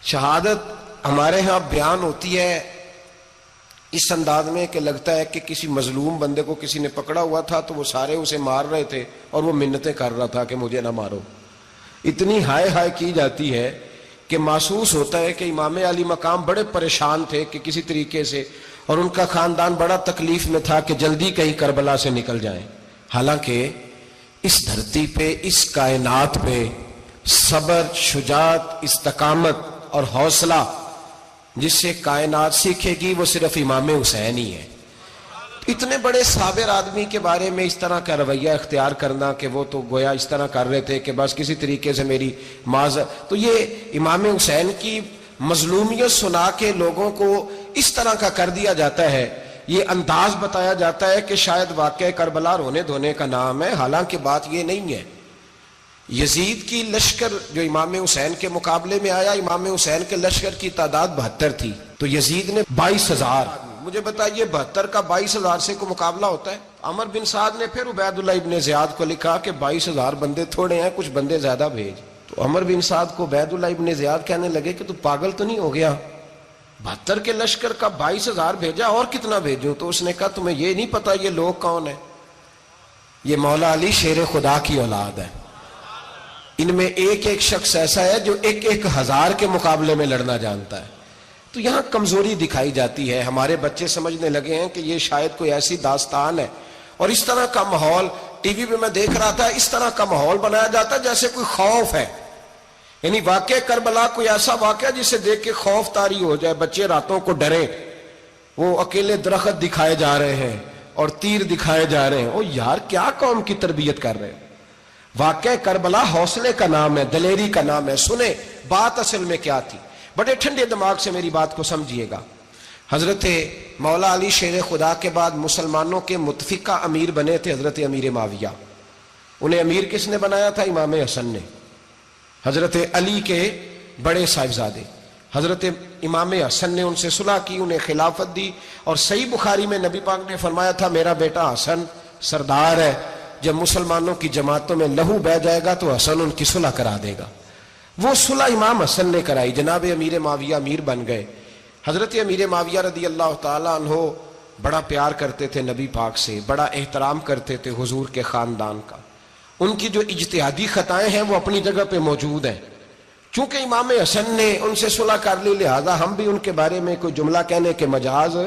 شہادت ہمارے ہاں بیان ہوتی ہے اس انداز میں کہ لگتا ہے کہ کسی مظلوم بندے کو کسی نے پکڑا ہوا تھا تو وہ سارے اسے مار رہے تھے اور وہ منتیں کر رہا تھا کہ مجھے نہ مارو. اتنی ہائے ہائے کی جاتی ہے کہ محسوس ہوتا ہے کہ امام علی مقام بڑے پریشان تھے کہ کسی طریقے سے، اور ان کا خاندان بڑا تکلیف میں تھا کہ جلدی کہیں کربلا سے نکل جائیں. حالانکہ اس دھرتی پہ، اس کائنات پہ صبر، شجاعت، استقامت اور حوصلہ جس سے کائنات سیکھے گی وہ صرف امام حسین ہی ہے. اتنے بڑے صابر آدمی کے بارے میں اس طرح کا رویہ اختیار کرنا کہ وہ تو گویا اس طرح کر رہے تھے کہ بس کسی طریقے سے میری تو یہ امام حسین کی مظلومیت سنا کے لوگوں کو اس طرح کا کر دیا جاتا ہے. یہ انداز بتایا جاتا ہے کہ شاید واقعہ کربلا رونے دھونے کا نام ہے، حالانکہ بات یہ نہیں ہے. یزید کی لشکر جو امام حسین کے مقابلے میں آیا، امام حسین کے لشکر کی تعداد 72 تھی، تو یزید نے 22,000. مجھے بتائیے 72 کا 22,000 سے کو مقابلہ ہوتا ہے؟ عمر بن سعد نے پھر عبید اللہ ابن زیاد کو لکھا کہ 22,000 بندے تھوڑے ہیں، کچھ بندے زیادہ بھیج. تو عمر بن سعد کو عبید اللہ ابن زیاد کہنے لگے کہ تو پاگل تو نہیں ہو گیا، 72 کے لشکر کا 22,000 بھیجا، اور کتنا بھیجوں؟ تو اس نے کہا تمہیں یہ نہیں پتا یہ لوگ کون ہیں؟ یہ مولا علی شیر خدا کی اولاد ہے. ان میں ایک ایک شخص ایسا ہے جو 1,000 کے مقابلے میں لڑنا جانتا ہے. تو یہاں کمزوری دکھائی جاتی ہے. ہمارے بچے سمجھنے لگے ہیں کہ یہ شاید کوئی ایسی داستان ہے، اور اس طرح کا ماحول ٹی وی پہ میں دیکھ رہا تھا، اس طرح کا ماحول بنایا جاتا ہے جیسے کوئی خوف ہے. یعنی واقعہ کربلا کوئی ایسا واقعہ جسے دیکھ کے خوف طاری ہو جائے، بچے راتوں کو ڈریں. وہ اکیلے درخت دکھائے جا رہے ہیں اور تیر دکھائے جا رہے ہیں. او یار، کیا قوم کی تربیت کر رہے ہیں؟ واقعہ کربلا حوصلے کا نام ہے، دلیری کا نام ہے. سنیں بات اصل میں کیا تھی، بڑے ٹھنڈے دماغ سے میری بات کو سمجھیے گا. حضرت مولا علی شیر خدا کے بعد مسلمانوں کے متفقہ امیر بنے تھے حضرت امیر معاویہ. انہیں امیر کس نے بنایا تھا؟ امام حسن نے، حضرت علی کے بڑے صاحبزادے. حضرت امام حسن نے ان سے صلح کی، انہیں خلافت دی. اور صحیح بخاری میں نبی پاک نے فرمایا تھا میرا بیٹا حسن سردار ہے، جب مسلمانوں کی جماعتوں میں لہو بہ جائے گا تو حسن ان کی صلح کرا دے گا. وہ صلح امام حسن نے کرائی. جناب امیر معاویہ امیر بن گئے. حضرت امیر معاویہ رضی اللہ تعالیٰ عنہ بڑا پیار کرتے تھے نبی پاک سے، بڑا احترام کرتے تھے حضور کے خاندان کا. ان کی جو اجتہادی خطائیں ہیں وہ اپنی جگہ پہ موجود ہیں. چونکہ امام حسن نے ان سے صلح کر لی، لہذا ہم بھی ان کے بارے میں کوئی جملہ کہنے کے مجاز،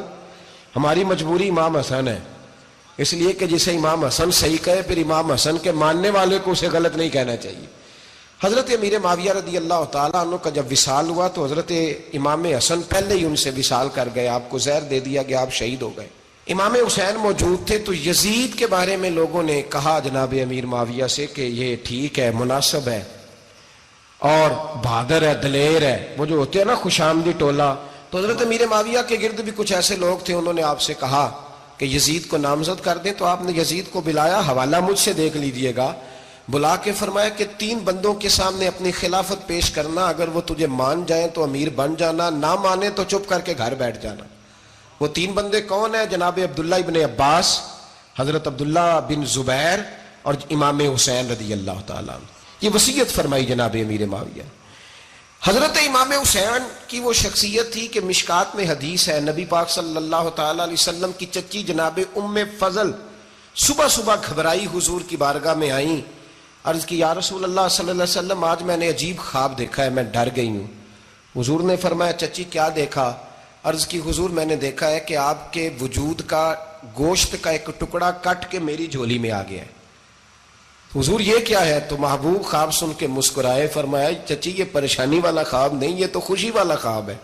ہماری مجبوری امام حسن ہے. اس لیے کہ جسے امام حسن صحیح کہے پھر امام حسن کے ماننے والے کو اسے غلط نہیں کہنا چاہیے. حضرت امیر معاویہ رضی اللہ تعالیٰ عنہ کا جب وصال ہوا تو حضرت امام حسن پہلے ہی ان سے وصال کر گئے، آپ کو زہر دے دیا گیا، آپ شہید ہو گئے. امام حسین موجود تھے. تو یزید کے بارے میں لوگوں نے کہا جناب امیر معاویہ سے کہ یہ ٹھیک ہے، مناسب ہے اور بہادر ہے، دلیر ہے، وہ جو ہوتے ہیں نا خوش آمدی ٹولہ. تو حضرت امیر معاویہ کے گرد بھی کچھ ایسے لوگ تھے، انہوں نے آپ سے کہا کہ یزید کو نامزد کر دیں. تو آپ نے یزید کو بلایا، حوالہ مجھ سے دیکھ لیجئے گا. بلا کے فرمایا کہ 3 بندوں کے سامنے اپنی خلافت پیش کرنا، اگر وہ تجھے مان جائیں تو امیر بن جانا، نہ مانے تو چپ کر کے گھر بیٹھ جانا. وہ 3 بندے کون ہیں؟ جناب عبداللہ ابن عباس، حضرت عبداللہ بن زبیر اور امام حسین رضی اللہ تعالیٰ عنہ. یہ وصیت فرمائی جناب امیر معاویہ. حضرت امام حسین کی وہ شخصیت تھی کہ مشکات میں حدیث ہے، نبی پاک صلی اللہ تعالیٰ علیہ وسلم کی چچی جناب ام فضل صبح صبح گھبرائی حضور کی بارگاہ میں آئیں. عرض کی یا رسول اللہ صلی اللہ علیہ وسلم، آج میں نے عجیب خواب دیکھا ہے، میں ڈر گئی ہوں. حضور نے فرمایا چچی کیا دیکھا؟ عرض کی حضور میں نے دیکھا ہے کہ آپ کے وجود کا گوشت کا ایک ٹکڑا کٹ کے میری جھولی میں آ گیا ہے. حضور یہ کیا ہے؟ تو محبوب خواب سن کے مسکرائے، فرمایا چچی یہ پریشانی والا خواب نہیں، یہ تو خوشی والا خواب ہے.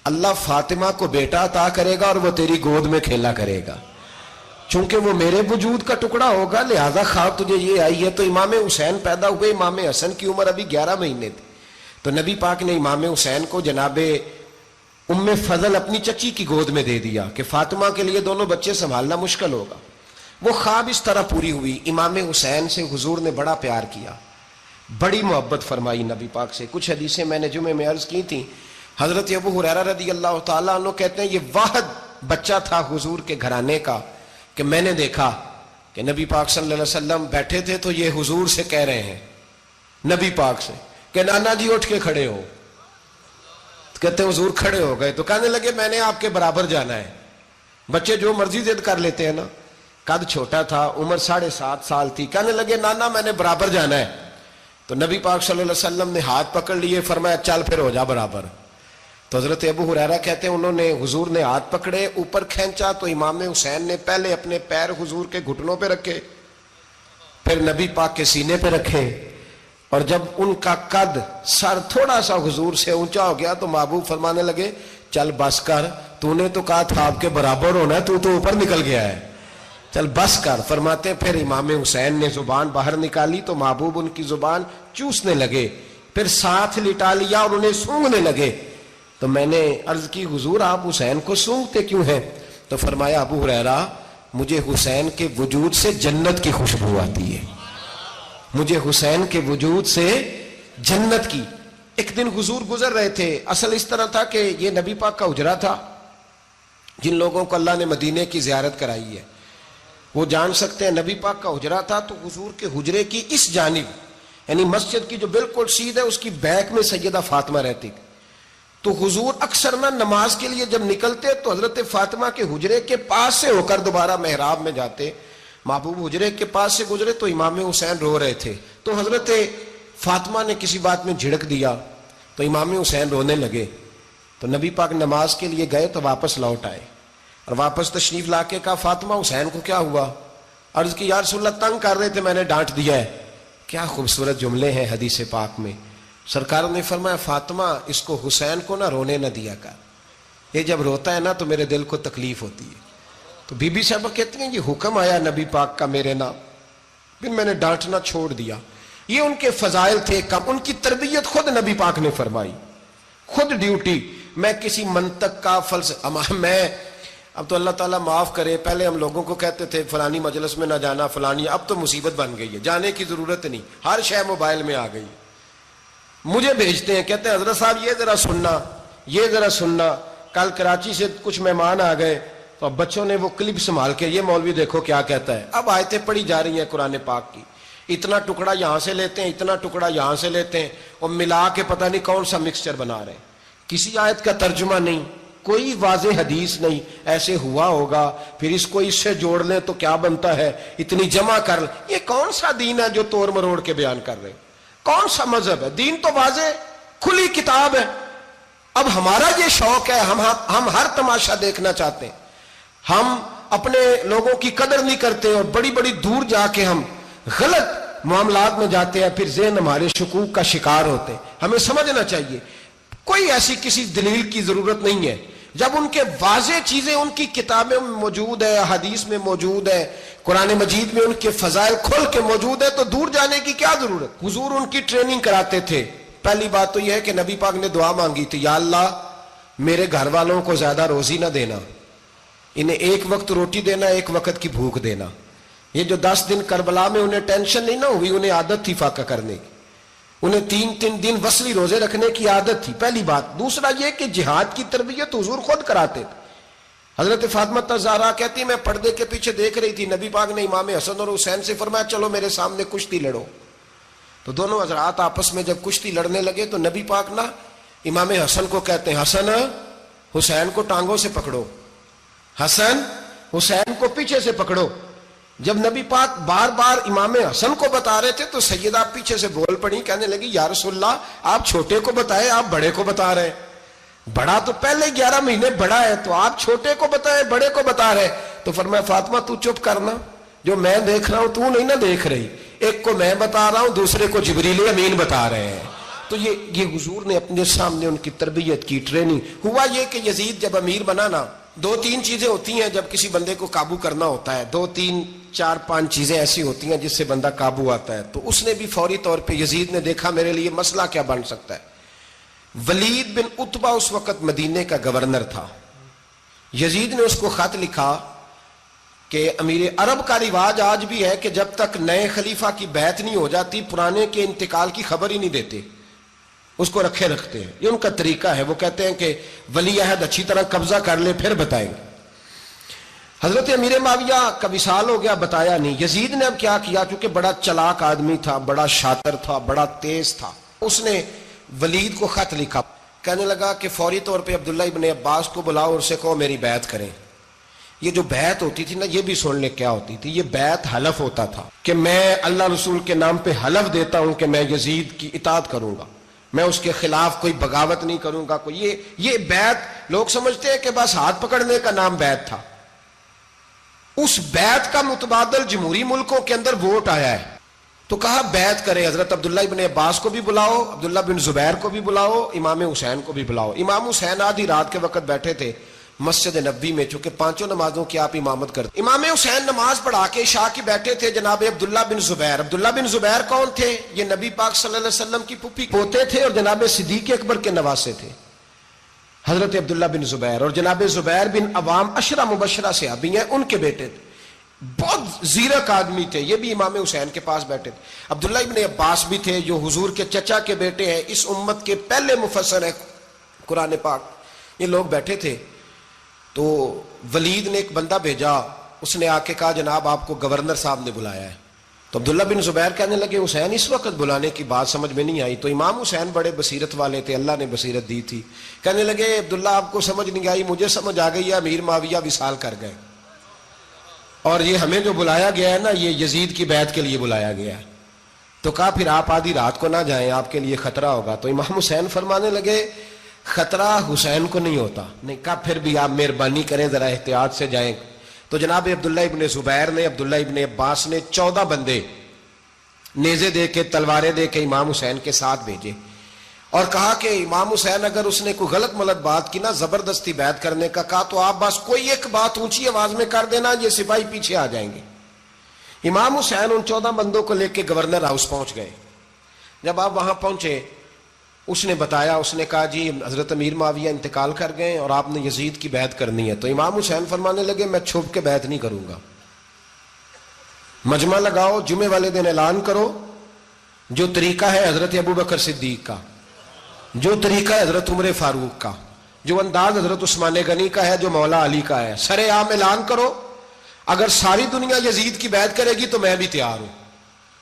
اللہ فاطمہ کو بیٹا عطا کرے گا اور وہ تیری گود میں کھیلا کرے گا. چونکہ وہ میرے وجود کا ٹکڑا ہوگا لہذا خواب تجھے یہ آئی ہے. تو امام حسین پیدا ہوئے، امام حسن کی عمر ابھی 11 مہینے تھی. تو نبی پاک نے امام حسین کو جناب ام فضل اپنی چچی کی گود میں دے دیا کہ فاطمہ کے لیے دونوں بچے سنبھالنا مشکل ہوگا. وہ خواب اس طرح پوری ہوئی. امام حسین سے حضور نے بڑا پیار کیا، بڑی محبت فرمائی نبی پاک سے. کچھ حدیثیں میں نے جمعے میں عرض کی تھیں. حضرت ابو ہریرہ رضی اللہ تعالیٰ عنہ کہتے ہیں یہ واحد بچہ تھا حضور کے گھرانے کا کہ میں نے دیکھا کہ نبی پاک صلی اللہ علیہ وسلم بیٹھے تھے تو یہ حضور سے کہہ رہے ہیں، نبی پاک سے، کہ نانا جی اٹھ کے کھڑے ہو. کہتے ہیں حضور کھڑے ہو گئے تو کہنے لگے میں نے آپ کے برابر جانا ہے. بچے جو مرضی ضد کر لیتے ہیں نا. قد چھوٹا تھا, عمر 7.5 سال تھی. کہنے لگے نانا میں نے برابر جانا ہے. تو نبی پاک صلی اللہ علیہ وسلم نے ہاتھ پکڑ لیے, فرمایا چل پھر ہو جا برابر. تو حضرت ابو ہریرہ کہتے ہیں انہوں نے حضور نے ہاتھ پکڑے, اوپر کھینچا تو امام حسین نے پہلے اپنے پیر حضور کے گھٹنوں پہ رکھے, پھر نبی پاک کے سینے پہ رکھے, اور جب ان کا قد سر تھوڑا سا حضور سے اونچا ہو گیا تو محبوب فرمانے لگے چل بس کر, تو نے تو کہا تھا آپ کے برابر ہونا ہے, تو اوپر نکل گیا ہے, چل بس کر. فرماتے ہیں پھر امام حسین نے زبان باہر نکالی تو محبوب ان کی زبان چوسنے لگے, پھر ساتھ لٹا لیا اور انہیں سونگھنے لگے. تو میں نے عرض کی حضور آپ حسین کو سونگتے کیوں ہیں؟ تو فرمایا ابو ہریرہ مجھے حسین کے وجود سے جنت کی خوشبو آتی ہے, مجھے حسین کے وجود سے جنت کی. ایک دن حضور گزر رہے تھے, اصل اس طرح تھا کہ یہ نبی پاک کا حجرہ تھا. جن لوگوں کو اللہ نے مدینے کی زیارت کرائی ہے وہ جان سکتے ہیں, نبی پاک کا حجرہ تھا تو حضور کے حجرے کی اس جانب یعنی مسجد کی جو بالکل سیدھ ہے اس کی بیک میں سیدہ فاطمہ رہتی. تو حضور اکثر نہ نماز کے لیے جب نکلتے تو حضرت فاطمہ کے حجرے کے پاس سے ہو کر دوبارہ محراب میں جاتے. محبوب حجرے کے پاس سے گزرے تو امام حسین رو رہے تھے, تو حضرت فاطمہ نے کسی بات میں جھڑک دیا تو امام حسین رونے لگے. تو نبی پاک نماز کے لیے گئے تو واپس لوٹ آئے, اور واپس تشریف لا کے کہا فاطمہ حسین کو کیا ہوا؟ عرض کی یا رسول اللہ تنگ کر رہے تھے, میں نے ڈانٹ دیا ہے. کیا خوبصورت جملے ہیں حدیث پاک میں. سرکار نے فرمایا فاطمہ اس کو حسین کو نہ رونے نہ دیا کر, یہ جب روتا ہے نا تو میرے دل کو تکلیف ہوتی ہے. تو بی بی صاحبہ کہتی ہیں یہ حکم آیا نبی پاک کا میرے نام, پھر میں نے ڈانٹنا چھوڑ دیا. یہ ان کے فضائل تھے, کم ان کی تربیت خود نبی پاک نے فرمائی, خود ڈیوٹی. میں کسی منطق کا میں اب تو اللہ تعالیٰ معاف کرے, پہلے ہم لوگوں کو کہتے تھے فلانی مجلس میں نہ جانا فلانی, اب تو مصیبت بن گئی ہے, جانے کی ضرورت نہیں, ہر شے موبائل میں آ گئی. مجھے بھیجتے ہیں, کہتے ہیں حضرت صاحب یہ ذرا سننا, یہ ذرا سننا. کل کراچی سے کچھ مہمان آ گئے تو اب بچوں نے وہ کلپ سنبھال کے یہ مولوی دیکھو کیا کہتا ہے. اب آیتیں پڑھی جا رہی ہیں قرآن پاک کی, اتنا ٹکڑا یہاں سے لیتے ہیں, اتنا ٹکڑا یہاں سے لیتے ہیں, اور ملا کے پتہ نہیں کون سا مکسچر بنا رہے ہیں. کسی آیت کا ترجمہ نہیں, کوئی واضح حدیث نہیں. ایسے ہوا ہوگا, پھر اس کو اس سے جوڑ لیں تو کیا بنتا ہے, اتنی جمع کر لیں. یہ کون سا دین ہے جو توڑ مروڑ کے بیان کر رہے ہیں؟ کون سا مذہب ہے؟ دین تو واضح کھلی کتاب ہے. اب ہمارا یہ شوق ہے, ہم ہر تماشا دیکھنا چاہتے ہیں, ہم اپنے لوگوں کی قدر نہیں کرتے, اور بڑی بڑی دور جا کے ہم غلط معاملات میں جاتے ہیں, پھر ذہن ہمارے شکوک کا شکار ہوتے ہیں. ہمیں سمجھنا چاہیے کوئی ایسی کسی دلیل کی ضرورت نہیں ہے. جب ان کے واضح چیزیں ان کی کتابیں میں موجود ہے, حدیث میں موجود ہے, قرآن مجید میں ان کے فضائل کھل کے موجود ہے, تو دور جانے کی کیا ضرورت. حضور ان کی ٹریننگ کراتے تھے. پہلی بات تو یہ ہے کہ نبی پاک نے دعا مانگی تھی, یا اللہ میرے گھر والوں کو زیادہ روزی نہ دینا, انہیں ایک وقت روٹی دینا, ایک وقت کی بھوک دینا. یہ جو 10 دن کربلا میں انہیں ٹینشن نہیں نہ ہوئی, انہیں عادت تھی فاقہ کرنے کی, انہیں 3 دن وصلی روزے رکھنے کی عادت تھی. پہلی بات. دوسرا یہ کہ جہاد کی تربیت حضور خود کراتے تھے. حضرت فاطمہ زہرا کہتی میں پردے کے پیچھے دیکھ رہی تھی, نبی پاک نے امام حسن اور حسین سے فرمایا چلو میرے سامنے کشتی لڑو. تو دونوں حضرات آپس میں جب کشتی لڑنے لگے تو نبی پاک نا امام حسن کو کہتے ہیں حسن حسین کو ٹانگوں سے پکڑو, حسن حسین کو پیچھے سے پکڑو. جب نبی پاک بار بار امام حسن کو بتا رہے تھے تو سیدہ پیچھے سے بول پڑی, کہنے لگی یا رسول اللہ آپ چھوٹے کو بتائے, آپ بڑے کو بتا رہے. بڑا تو پہلے 11 مہینے بڑا ہے, تو آپ چھوٹے کو بتائے بڑے کو بتا رہے. تو فرمایا فاطمہ تو چپ کرنا, جو میں دیکھ رہا ہوں تو نہیں نہ دیکھ رہی, ایک کو میں بتا رہا ہوں دوسرے کو جبریل امین بتا رہے ہیں. تو یہ حضور نے اپنے سامنے ان کی تربیت کی, ٹریننگ. ہوا یہ کہ یزید جب امیر بنا نا, 2-3 چیزیں ہوتی ہیں جب کسی بندے کو قابو کرنا ہوتا ہے, 2-3-4-5 چیزیں ایسی ہوتی ہیں جس سے بندہ قابو آتا ہے. تو اس نے بھی فوری طور پہ یزید نے دیکھا میرے لیے مسئلہ کیا بن سکتا ہے. ولید بن عتبہ اس وقت مدینے کا گورنر تھا. یزید نے اس کو خط لکھا کہ امیر عرب کا رواج آج بھی ہے کہ جب تک نئے خلیفہ کی بیعت نہیں ہو جاتی پرانے کے انتقال کی خبر ہی نہیں دیتے, اس کو رکھے رکھتے ہیں. یہ ان کا طریقہ ہے. وہ کہتے ہیں کہ ولی عہد اچھی طرح قبضہ کر لے پھر بتائیں گے. حضرت امیر معاویہ کا وصال ہو گیا, بتایا نہیں. یزید نے اب کیا کیا, چونکہ بڑا چلاک آدمی تھا, بڑا شاطر تھا, بڑا تیز تھا, اس نے ولید کو خط لکھا. کہنے لگا کہ فوری طور پہ عبداللہ ابن عباس کو بلاؤ اور اسے کہو میری بیعت کریں. یہ جو بیعت ہوتی تھی نا، یہ بھی سن لے کیا ہوتی تھی. یہ بیعت حلف ہوتا تھا کہ میں اللہ رسول کے نام پہ حلف دیتا ہوں کہ میں یزید کی اطاعت کروں گا، میں اس کے خلاف کوئی بغاوت نہیں کروں گا. کوئی یہ بیعت لوگ سمجھتے ہیں کہ بس ہاتھ پکڑنے کا نام بیعت تھا. اس بیعت کا متبادل جمہوری ملکوں کے اندر ووٹ آیا ہے. تو کہا بیعت کرے. حضرت عبداللہ ابن عباس کو بھی بلاؤ، عبداللہ بن زبیر کو بھی بلاؤ، امام حسین کو بھی بلاؤ. امام حسین آدھی رات کے وقت بیٹھے تھے مسجد نبوی میں، چونکہ پانچوں نمازوں کی آپ امامت کرتے. امام حسین نماز پڑھا کے عشاء کی بیٹھے تھے. جناب عبداللہ بن زبیر، عبداللہ بن زبیر کون تھے؟ یہ نبی پاک صلی اللہ علیہ وسلم کی پھوپھی پوتے تھے اور جناب صدیق اکبر کے نواسے تھے حضرت عبداللہ بن زبیر. اور جناب زبیر بن عوام عشرہ مبشرہ صحابی ہیں، ان کے بیٹے تھے. بہت زیرک آدمی تھے. یہ بھی امام حسین کے پاس بیٹھے تھے. عبداللہ ابن عباس بھی تھے جو حضور کے چچا کے بیٹے ہیں، اس امت کے پہلے مفسر ہیں قرآن پاک. یہ لوگ بیٹھے تھے. تو ولید نے ایک بندہ بھیجا، اس نے آ کے کہا جناب آپ کو گورنر صاحب نے بلایا ہے. تو عبداللہ بن زبیر کہنے لگے حسین اس وقت بلانے کی بات سمجھ میں نہیں آئی. تو امام حسین بڑے بصیرت والے تھے، اللہ نے بصیرت دی تھی. کہنے لگے عبداللہ آپ کو سمجھ نہیں آئی، مجھے سمجھ آ گئی ہے، امیر معاویہ وصال کر گئے اور یہ ہمیں جو بلایا گیا ہے نا، یہ یزید کی بیعت کے لیے بلایا گیا ہے. تو کہا پھر آپ آدھی رات کو نہ جائیں، آپ کے لیے خطرہ ہوگا. تو امام حسین فرمانے لگے خطرہ حسین کو نہیں ہوتا. نہیں کہا پھر بھی آپ مہربانی کریں ذرا احتیاط سے جائیں. تو جناب عبداللہ ابن زبیر نے، عبداللہ ابن عباس نے 14 بندے نیزے دے کے، تلواریں دے کے امام حسین کے ساتھ بھیجے اور کہا کہ امام حسین اگر اس نے کوئی غلط ملت بات کی نا، زبردستی بیعت کرنے کا کہا، تو آپ بس کوئی ایک بات اونچی آواز میں کر دینا، یہ سپاہی پیچھے آ جائیں گے. امام حسین ان 14 بندوں کو لے کے گورنر ہاؤس پہنچ گئے. جب آپ وہاں پہنچے اس نے بتایا، اس نے کہا جی حضرت امیر معاویہ انتقال کر گئے اور آپ نے یزید کی بیعت کرنی ہے. تو امام حسین فرمانے لگے میں چھپ کے بیعت نہیں کروں گا. مجمع لگاؤ، جمعے والے دن اعلان کرو. جو طریقہ ہے حضرت ابو بکر صدیق کا، جو طریقہ ہے حضرت عمر فاروق کا، جو انداز حضرت عثمان غنی کا ہے، جو مولا علی کا ہے، سر عام اعلان کرو. اگر ساری دنیا یزید کی بیعت کرے گی تو میں بھی تیار ہوں.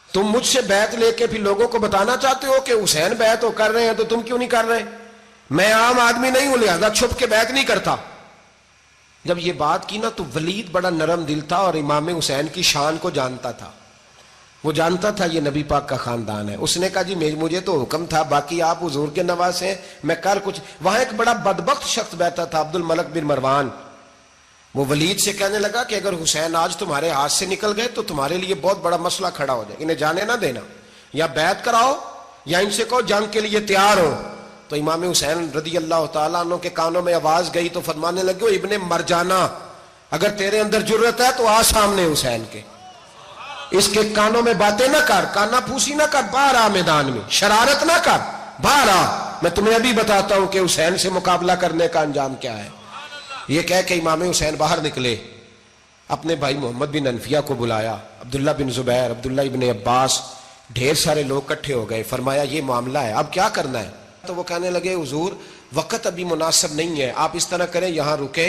تم مجھ سے بیعت لے کے پھر لوگوں کو بتانا چاہتے ہو کہ حسین بیعت ہو کر رہے ہیں تو تم کیوں نہیں کر رہے؟ میں عام آدمی نہیں ہوں، لہذا چھپ کے بیعت نہیں کرتا. جب یہ بات کی نا تو ولید بڑا نرم دل تھا اور امام حسین کی شان کو جانتا تھا. وہ جانتا تھا یہ نبی پاک کا خاندان ہے. اس نے کہا جی مجھے تو حکم تھا، باقی آپ حضور کے نواز ہیں، میں کر کچھ. وہاں ایک بڑا بدبخت شخص بیٹھا تھا، عبد الملک بن مروان. وہ ولید سے کہنے لگا کہ اگر حسین آج تمہارے ہاتھ سے نکل گئے تو تمہارے لیے بہت بڑا مسئلہ کھڑا ہو جائے. انہیں جانے نہ دینا، یا بیعت کراؤ یا ان سے کہو جنگ کے لیے تیار ہو. تو امام حسین رضی اللہ تعالیٰ عنہ کے کانوں میں آواز گئی تو فرمانے لگے ابن مرجانہ، اگر تیرے اندر جرت ہے تو آ سامنے حسین کے، اس کے کانوں میں باتیں نہ کر، کانا پھوسی نہ کر، باہر آ میدان میں، شرارت نہ کر، باہر آ. میں تمہیں ابھی بتاتا ہوں کہ حسین سے مقابلہ کرنے کا انجام کیا ہے. یہ کہہ کہ امام حسین باہر نکلے، اپنے بھائی محمد بن انفیہ کو بلایا، عبداللہ بن زبیر، عبداللہ ابن عباس، ڈھیر سارے لوگ اکٹھے ہو گئے. فرمایا یہ معاملہ ہے، اب کیا کرنا ہے؟ تو وہ کہنے لگے حضور وقت ابھی مناسب نہیں ہے، آپ اس طرح کریں یہاں رکے،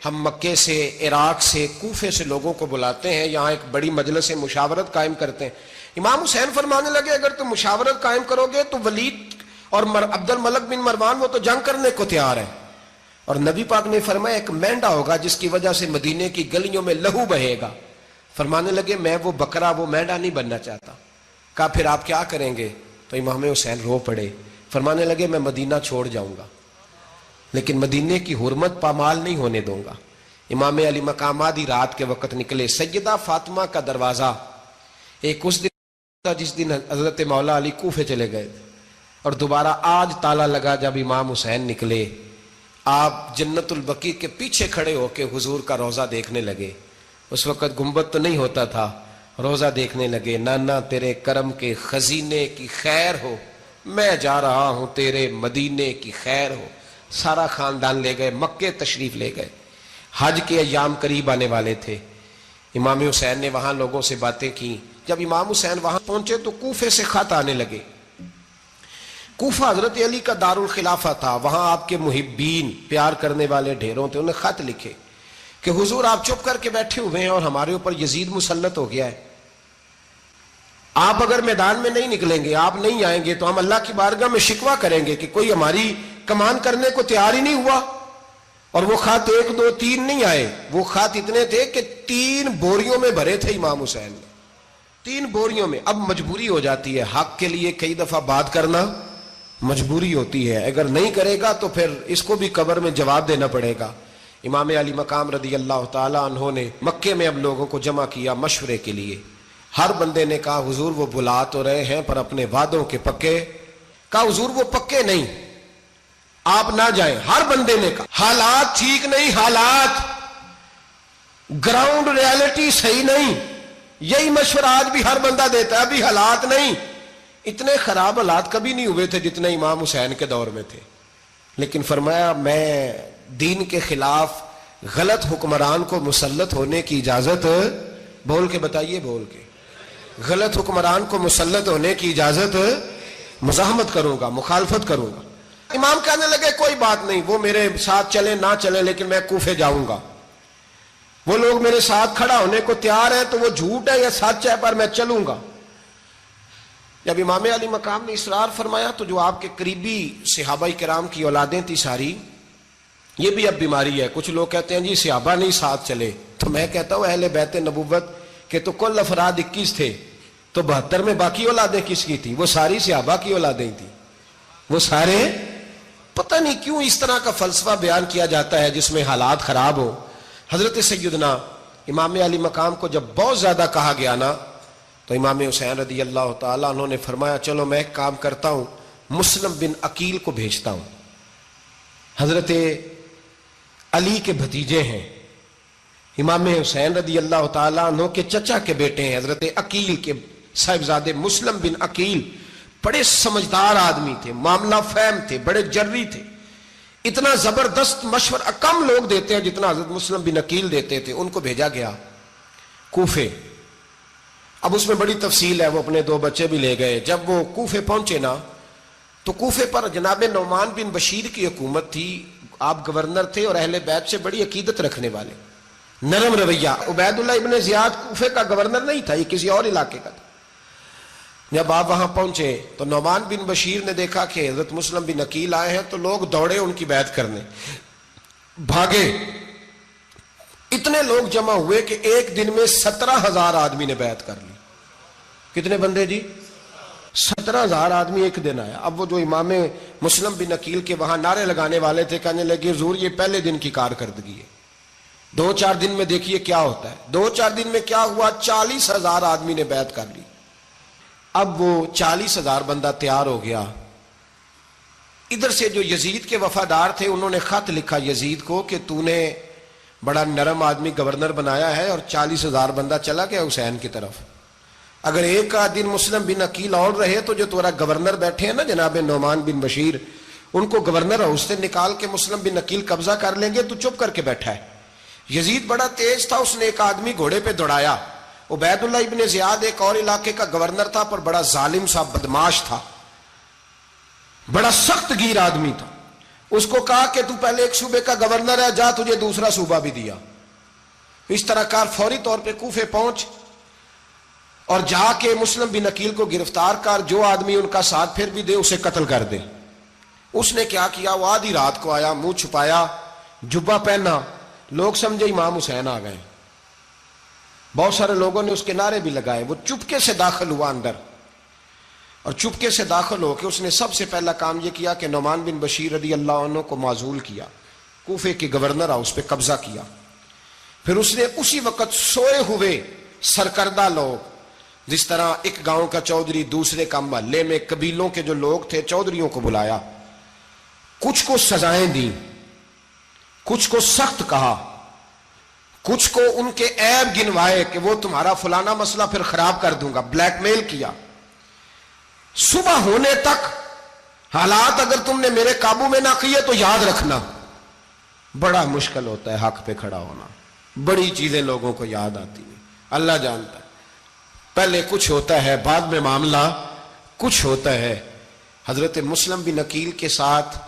ہم مکے سے، عراق سے، کوفے سے لوگوں کو بلاتے ہیں، یہاں ایک بڑی مجلس مشاورت قائم کرتے ہیں. امام حسین فرمانے لگے اگر تم مشاورت قائم کرو گے تو ولید اور عبد الملک بن مروان وہ تو جنگ کرنے کو تیار ہے، اور نبی پاک نے فرمایا ایک مینڈا ہوگا جس کی وجہ سے مدینے کی گلیوں میں لہو بہے گا. فرمانے لگے میں وہ بکرا، وہ مینڈا نہیں بننا چاہتا. کہا پھر آپ کیا کریں گے؟ تو امام حسین رو پڑے. فرمانے لگے میں مدینہ چھوڑ جاؤں گا لیکن مدینے کی حرمت پامال نہیں ہونے دوں گا. امام علی مقام آدھی رات کے وقت نکلے. سیدہ فاطمہ کا دروازہ ایک اس دن تھا جس دن حضرت مولا علی کوفے چلے گئے اور دوبارہ آج تالا لگا جب امام حسین نکلے. آپ جنت البقیع کے پیچھے کھڑے ہو کے حضور کا روضہ دیکھنے لگے. اس وقت گنبد تو نہیں ہوتا تھا، روضہ دیکھنے لگے. نانا تیرے کرم کے خزینے کی خیر ہو، میں جا رہا ہوں تیرے مدینے کی خیر ہو. سارا خاندان لے گئے، مکے تشریف لے گئے. حج کے ایام قریب آنے والے تھے. امام حسین نے وہاں لوگوں سے باتیں کی. جب امام حسین وہاں پہنچے تو کوفے سے خط آنے لگے. کوفہ حضرت علی کا دارالخلافہ تھا، وہاں آپ کے محبین، پیار کرنے والے ڈھیروں تھے. انہیں خط لکھے کہ حضور آپ چپ کر کے بیٹھے ہوئے ہیں اور ہمارے اوپر یزید مسلط ہو گیا ہے. آپ اگر میدان میں نہیں نکلیں گے، آپ نہیں آئیں گے تو ہم اللہ کی بارگاہ میں شکوہ کریں گے کہ کوئی ہماری کمان کرنے کو تیار ہی نہیں ہوا. اور وہ خط 1 2 3 نہیں آئے, وہ خط اتنے تھے کہ 3 بوریوں میں بھرے تھے امام حسین نے, 3 بوریوں میں. اب مجبوری ہو جاتی ہے, حق کے لیے کئی دفعہ بات کرنا مجبوری ہوتی ہے, اگر نہیں کرے گا تو پھر اس کو بھی قبر میں جواب دینا پڑے گا. امام علی مقام رضی اللہ تعالی عنہ نے مکے میں اب لوگوں کو جمع کیا مشورے کے لیے. ہر بندے نے کہا حضور وہ بلا تو رہے ہیں پر اپنے وعدوں کے پکے. کہا حضور وہ پکے نہیں, آپ نہ جائیں. ہر بندے نے کہا حالات ٹھیک نہیں, حالات گراؤنڈ ریالٹی صحیح نہیں. یہی مشورہ آج بھی ہر بندہ دیتا ہے, ابھی حالات نہیں. اتنے خراب حالات کبھی نہیں ہوئے تھے جتنے امام حسین کے دور میں تھے. لیکن فرمایا میں دین کے خلاف غلط حکمران کو مسلط ہونے کی اجازت, بول کے بتائیے, بول کے, غلط حکمران کو مسلط ہونے کی اجازت, مزاحمت کروں گا, مخالفت کروں گا. امام کہنے لگے کوئی بات نہیں, وہ میرے ساتھ چلے نہ چلے لیکن میں کوفے جاؤں گا. وہ لوگ میرے ساتھ کھڑا ہونے کو تیار ہے تو وہ جھوٹ ہے یا سچ ہے پر میں چلوں گا. جب امام علی مقام نے اصرار فرمایا تو جو آپ کے قریبی صحابہ کرام کی اولادیں تھی ساری, یہ بھی اب بیماری ہے. کچھ لوگ کہتے ہیں جی صحابہ نہیں ساتھ چلے, تو میں کہتا ہوں اہل بیت نبوت کے تو کل افراد 21 تھے, تو 72 میں باقی اولادیں کس کی تھی؟ وہ ساری صحابہ کی اولادیں تھیں. وہ سارے, پتہ نہیں کیوں اس طرح کا فلسفہ بیان کیا جاتا ہے جس میں حالات خراب ہو. حضرت سیدنا امام علی مقام کو جب بہت زیادہ کہا گیا نا, تو امام حسین رضی اللہ تعالیٰ انہوں نے فرمایا چلو میں ایک کام کرتا ہوں, مسلم بن عقیل کو بھیجتا ہوں. حضرت علی کے بھتیجے ہیں, امام حسین رضی اللہ تعالیٰ عنہ کے چچا کے بیٹے ہیں, حضرت عقیل کے صاحبزادے مسلم بن عقیل. بڑے سمجھدار آدمی تھے, معاملہ فہم تھے, بڑے جری تھے. اتنا زبردست مشورہ کم لوگ دیتے ہیں جتنا حضرت مسلم بن عقیل دیتے تھے. ان کو بھیجا گیا کوفے. اب اس میں بڑی تفصیل ہے, وہ اپنے 2 بچے بھی لے گئے. جب وہ کوفے پہنچے نا, تو کوفے پر جناب نعمان بن بشیر کی حکومت تھی. آپ گورنر تھے اور اہل بیت سے بڑی عقیدت رکھنے والے, نرم رویہ. عبید اللہ ابن زیاد کوفے کا گورنر نہیں تھا, یہ کسی اور علاقے کا تھا. جب آپ وہاں پہنچے تو نعمان بن بشیر نے دیکھا کہ حضرت مسلم بن عقیل آئے ہیں, تو لوگ دوڑے ان کی بیعت کرنے, بھاگے. اتنے لوگ جمع ہوئے کہ ایک دن میں 17,000 آدمی نے بیعت کر لی. کتنے بندے جی؟ 17,000 آدمی ایک دن آیا. اب وہ جو امام مسلم بن عقیل کے وہاں نعرے لگانے والے تھے, کہنے لگے حضور یہ پہلے دن کی کارکردگی ہے, 2-4 دن میں دیکھیے کیا ہوتا ہے. 2-4 دن میں کیا ہوا, 40,000 آدمی نے بیعت کر لی. اب وہ 40,000 بندہ تیار ہو گیا. ادھر سے جو یزید کے وفادار تھے انہوں نے خط لکھا یزید کو کہ تو نے بڑا نرم آدمی گورنر بنایا ہے اور 40,000 بندہ چلا گیا حسین کی طرف. اگر ایک دن مسلم بن عقیل اور رہے تو جو تمہارا گورنر بیٹھے ہیں نا جناب نعمان بن بشیر, ان کو گورنر ہاؤس سے نکال کے مسلم بن عقیل قبضہ کر لیں گے. تو چپ کر کے بیٹھا ہے. یزید بڑا تیز تھا, اس نے ایک آدمی گھوڑے پہ دوڑایا. عبید اللہ ابن زیاد ایک اور علاقے کا گورنر تھا, پر بڑا ظالم سا بدماش تھا, بڑا سخت گیر آدمی تھا. اس کو کہا کہ تو پہلے ایک صوبے کا گورنر ہے, جا تجھے دوسرا صوبہ بھی دیا. اس طرح کار فوری طور پہ کوفے پہنچ اور جا کے مسلم بن عقیل کو گرفتار کر, جو آدمی ان کا ساتھ پھر بھی دے اسے قتل کر دے. اس نے کیا کیا, وہ آدھی رات کو آیا, منہ چھپایا, جبہ پہنا, لوگ سمجھے امام حسین آ گئے. بہت سارے لوگوں نے اس کے نعرے بھی لگائے. وہ چپکے سے داخل ہوا اندر, اور چپکے سے داخل ہو کے اس نے سب سے پہلا کام یہ کیا کہ نعمان بن بشیر رضی اللہ عنہ کو معزول کیا, کوفے کے گورنر ہاؤس پہ قبضہ کیا. پھر اس نے اسی وقت سوئے ہوئے سرکردہ لوگ, جس طرح ایک گاؤں کا چودھری دوسرے کا محلے میں قبیلوں کے جو لوگ تھے چودھریوں کو بلایا, کچھ کو سزائیں دیں, کچھ کو سخت کہا, کچھ کو ان کے عیب گنوائے کہ وہ تمہارا فلانا مسئلہ پھر خراب کر دوں گا, بلیک میل کیا. صبح ہونے تک حالات اگر تم نے میرے قابو میں نہ کیے تو یاد رکھنا بڑا مشکل ہوتا ہے حق پہ کھڑا ہونا. بڑی چیزیں لوگوں کو یاد آتی ہیں, اللہ جانتا ہے. پہلے کچھ ہوتا ہے, بعد میں معاملہ کچھ ہوتا ہے. حضرت مسلم بن عقیل کے ساتھ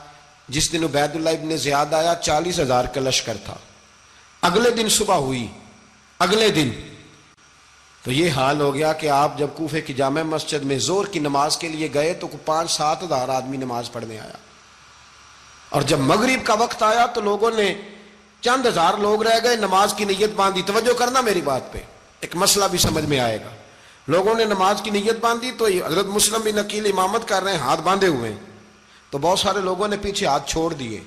جس دن عبید اللہ ابن زیاد آیا 40,000 کا لشکر تھا. اگلے دن صبح ہوئی, اگلے دن تو یہ حال ہو گیا کہ آپ جب کوفے کی جامع مسجد میں زور کی نماز کے لیے گئے تو 5-7 ہزار آدمی نماز پڑھنے آیا. اور جب مغرب کا وقت آیا تو لوگوں نے چند ہزار لوگ رہ گئے, نماز کی نیت باندھی. توجہ کرنا میری بات پہ, ایک مسئلہ بھی سمجھ میں آئے گا. لوگوں نے نماز کی نیت باندھی تو حضرت مسلم بن عقیل امامت کر رہے ہیں, ہاتھ باندھے ہوئے ہیں. تو بہت سارے لوگوں نے پیچھے ہاتھ چھوڑ دیے.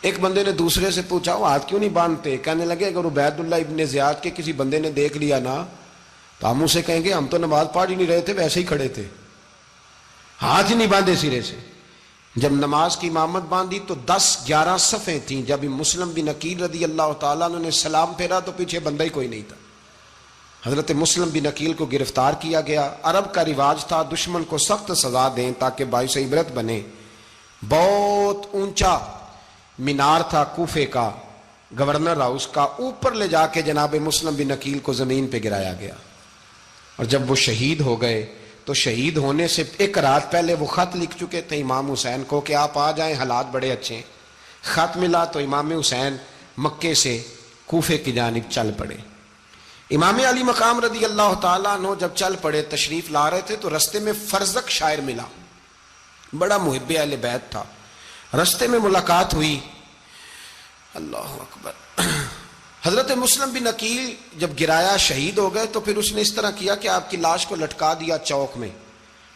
ایک بندے نے دوسرے سے پوچھا وہ ہاتھ کیوں نہیں باندھتے؟ کہنے لگے اگر عبید اللہ ابن زیاد کے کسی بندے نے دیکھ لیا نا تو ہم اسے کہیں گے ہم تو نماز پڑھ ہی نہیں رہے تھے, ویسے ہی کھڑے تھے, ہاتھ ہی نہیں باندھے سرے سے. جب نماز کی امامت باندھی تو 10-11 صفیں تھیں. جب مسلم بن عقیل رضی اللہ تعالیٰ عنہ نے سلام پھیرا تو پیچھے بندہ ہی کوئی نہیں تھا. حضرت مسلم بن عقیل کو گرفتار کیا گیا. عرب کا رواج تھا دشمن کو سخت سزا دیں تاکہ باعث عبرت بنے. بہت اونچا مینار تھا کوفے کا, گورنر ہاؤس کا, اوپر لے جا کے جناب مسلم بن عقیل کو زمین پہ گرایا گیا. اور جب وہ شہید ہو گئے تو شہید ہونے سے ایک رات پہلے وہ خط لکھ چکے تھے امام حسین کو کہ آپ آ جائیں, حالات بڑے اچھے ہیں. خط ملا تو امام حسین مکے سے کوفے کی جانب چل پڑے. امام علی مقام رضی اللہ تعالیٰ عنہ جب چل پڑے, تشریف لا رہے تھے تو رستے میں فرزق شاعر ملا, بڑا محب اہل بیت تھا. رستے میں ملاقات ہوئی. اللہ اکبر. حضرت مسلم بن عقیل جب گرایا شہید ہو گئے تو پھر اس نے اس طرح کیا کہ آپ کی لاش کو لٹکا دیا چوک میں.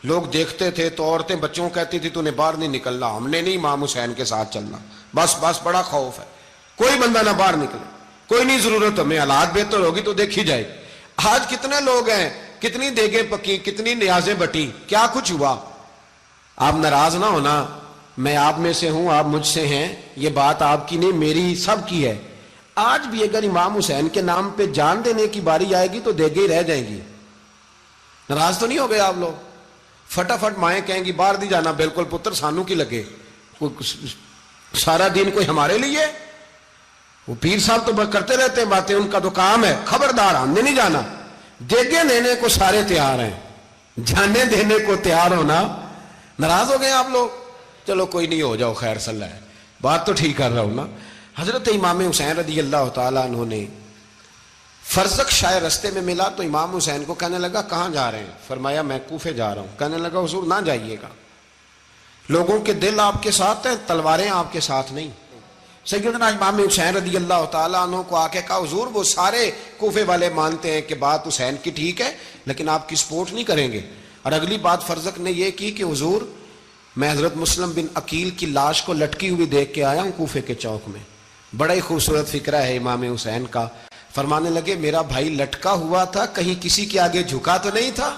لوگ دیکھتے تھے تو عورتیں بچوں کہتی تھی تو نے باہر نہیں نکلنا, ہم نے نہیں امام حسین کے ساتھ چلنا, بس بڑا خوف ہے, کوئی بندہ نہ باہر نکلے, کوئی نہیں ضرورت ہمیں, حالات بہتر ہوگی تو دیکھی جائے. آج کتنے لوگ ہیں, کتنی دیگیں پکی, کتنی نیازیں بٹی, کیا کچھ ہوا. آپ ناراض نہ ہونا, میں آپ میں سے ہوں, آپ مجھ سے ہیں, یہ بات آپ کی نہیں میری سب کی ہے. آج بھی اگر امام حسین کے نام پہ جان دینے کی باری آئے گی تو دیگیں رہ جائیں گی. ناراض تو نہیں ہو گئے آپ لوگ؟ فٹافٹ مائیں کہیں گی باہر نہیں جانا, بالکل پتر سانو کی لگے, سارا دن کوئی ہمارے لیے. وہ پیر صاحب تو کرتے رہتے ہیں باتیں, ان کا تو کام ہے, خبردار ہم نے نہیں جانا. دیگیں دینے کو سارے تیار ہیں, جانے دینے کو تیار ہونا. ناراض ہو گئے آپ لوگ؟ چلو کوئی نہیں, ہو جاؤ, خیر صلی اللہ ہے, بات تو ٹھیک کر رہا ہوں نا. حضرت امام حسین رضی اللہ تعالیٰ عنہ نے فرزق شاعر رستے میں ملا تو امام حسین کو کہنے لگا کہاں جا رہے ہیں؟ فرمایا میں کوفے جا رہا ہوں. کہنے لگا حضور نہ جائیے گا, لوگوں کے دل آپ کے ساتھ ہیں, تلواریں آپ کے ساتھ نہیں. سیدنا امام حسین رضی اللہ تعالیٰ عنہ کو آ کے کہا حضور وہ سارے کوفے والے مانتے ہیں کہ بات حسین کی ٹھیک ہے لیکن آپ کی سپورٹ نہیں کریں گے. اور اگلی بات فرزق نے یہ کی کہ حضور میں حضرت مسلم بن عقیل کی لاش کو لٹکی ہوئی دیکھ کے آیا ہوں کوفے کے چوک میں. بڑا ہی خوبصورت فکرہ ہے امام حسین کا. فرمانے لگے میرا بھائی لٹکا ہوا تھا, کہیں کسی کے آگے جھکا تو نہیں تھا؟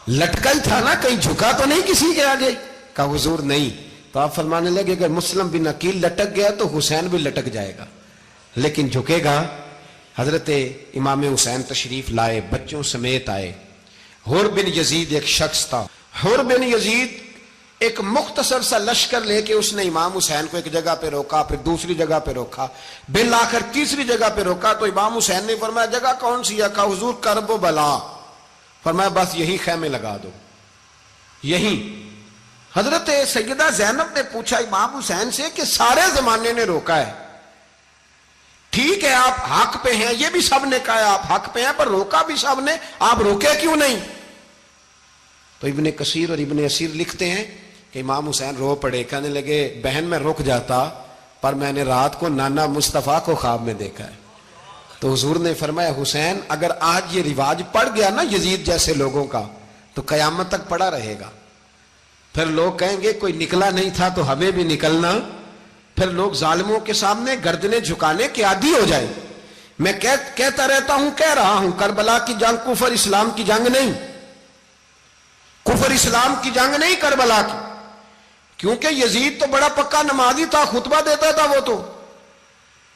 لٹکا ہی تھا نا, کہیں جھکا تو نہیں کسی کے آگے؟ کہا حضور نہیں. تو آپ فرمانے لگے اگر مسلم بن عقیل لٹک گیا تو حسین بھی لٹک جائے گا, لیکن جھکے گا. حضرت امام حسین تشریف لائے, بچوں سمیت آئے. حر بن یزید ایک شخص تھا. حر بن یزید ایک مختصر سا لشکر لے کے اس نے امام حسین کو ایک جگہ پہ روکا, پھر دوسری جگہ پہ روکا, بالآخر تیسری جگہ پہ روکا. تو امام حسین نے فرمایا جگہ کون سی ہے؟ کہا حضور کرب و بلا. فرمایا بس یہی خیمے لگا دو, یہی. حضرت سیدہ زینب نے پوچھا امام حسین سے کہ سارے زمانے نے روکا ہے, ٹھیک ہے آپ حق پہ ہیں, یہ بھی سب نے کہا آپ حق پہ ہیں, پر روکا بھی سب نے, آپ روکے کیوں نہیں؟ تو ابن کثیر اور ابن اسیر لکھتے ہیں کہ امام حسین رو پڑے. کہنے لگے بہن میں رک جاتا پر میں نے رات کو نانا مصطفیٰ کو خواب میں دیکھا ہے. تو حضور نے فرمایا حسین اگر آج یہ رواج پڑ گیا نا یزید جیسے لوگوں کا تو قیامت تک پڑا رہے گا. پھر لوگ کہیں گے کوئی نکلا نہیں تھا تو ہمیں بھی نکلنا. پھر لوگ ظالموں کے سامنے گردنیں جھکانے کے عادی ہو جائیں. میں کہتا رہتا ہوں, کہہ رہا ہوں, کربلا کی جنگ کفر اسلام کی جنگ نہیں, کفر اسلام کی جنگ نہیں کربلا کی. کیونکہ یزید تو بڑا پکا نمازی تھا, خطبہ دیتا تھا وہ تو.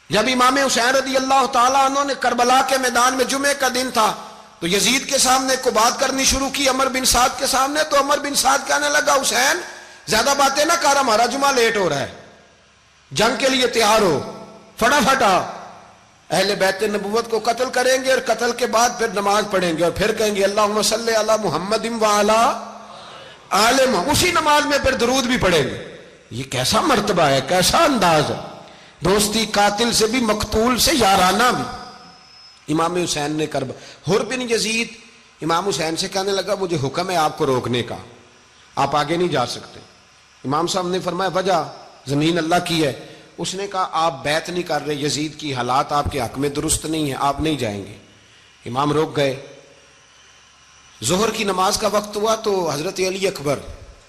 جب امام حسین رضی اللہ تعالیٰ عنہ نے کربلا کے میدان میں جمعے کا دن تھا تو یزید کے سامنے کو بات کرنی شروع کی, عمر بن سعد کے سامنے. تو عمر بن سعد کہنے لگا حسین زیادہ باتیں نہ کر, ہمارا جمعہ لیٹ ہو رہا ہے, جنگ کے لیے تیار ہو, فٹافٹ آ. اہل بیت نبوت کو قتل کریں گے اور قتل کے بعد پھر نماز پڑھیں گے اور پھر کہیں گے اللہم صلی علی محمد وعلی آل محمد, اسی نماز میں پھر درود بھی پڑھیں گے. یہ کیسا مرتبہ ہے, کیسا انداز ہے, دوستی قاتل سے بھی مقتول سے یارانہ بھی. امام حسین نے حر بن یزید امام حسین سے کہنے لگا مجھے حکم ہے آپ کو روکنے کا, آپ آگے نہیں جا سکتے. امام صاحب نے فرمایا وجہ زمین اللہ کی ہے. اس نے کہا آپ بیعت نہیں کر رہے, یزید کی حالات آپ کے حق میں درست نہیں ہیں, آپ نہیں جائیں گے. امام روک گئے. ظہر کی نماز کا وقت ہوا تو حضرت علی اکبر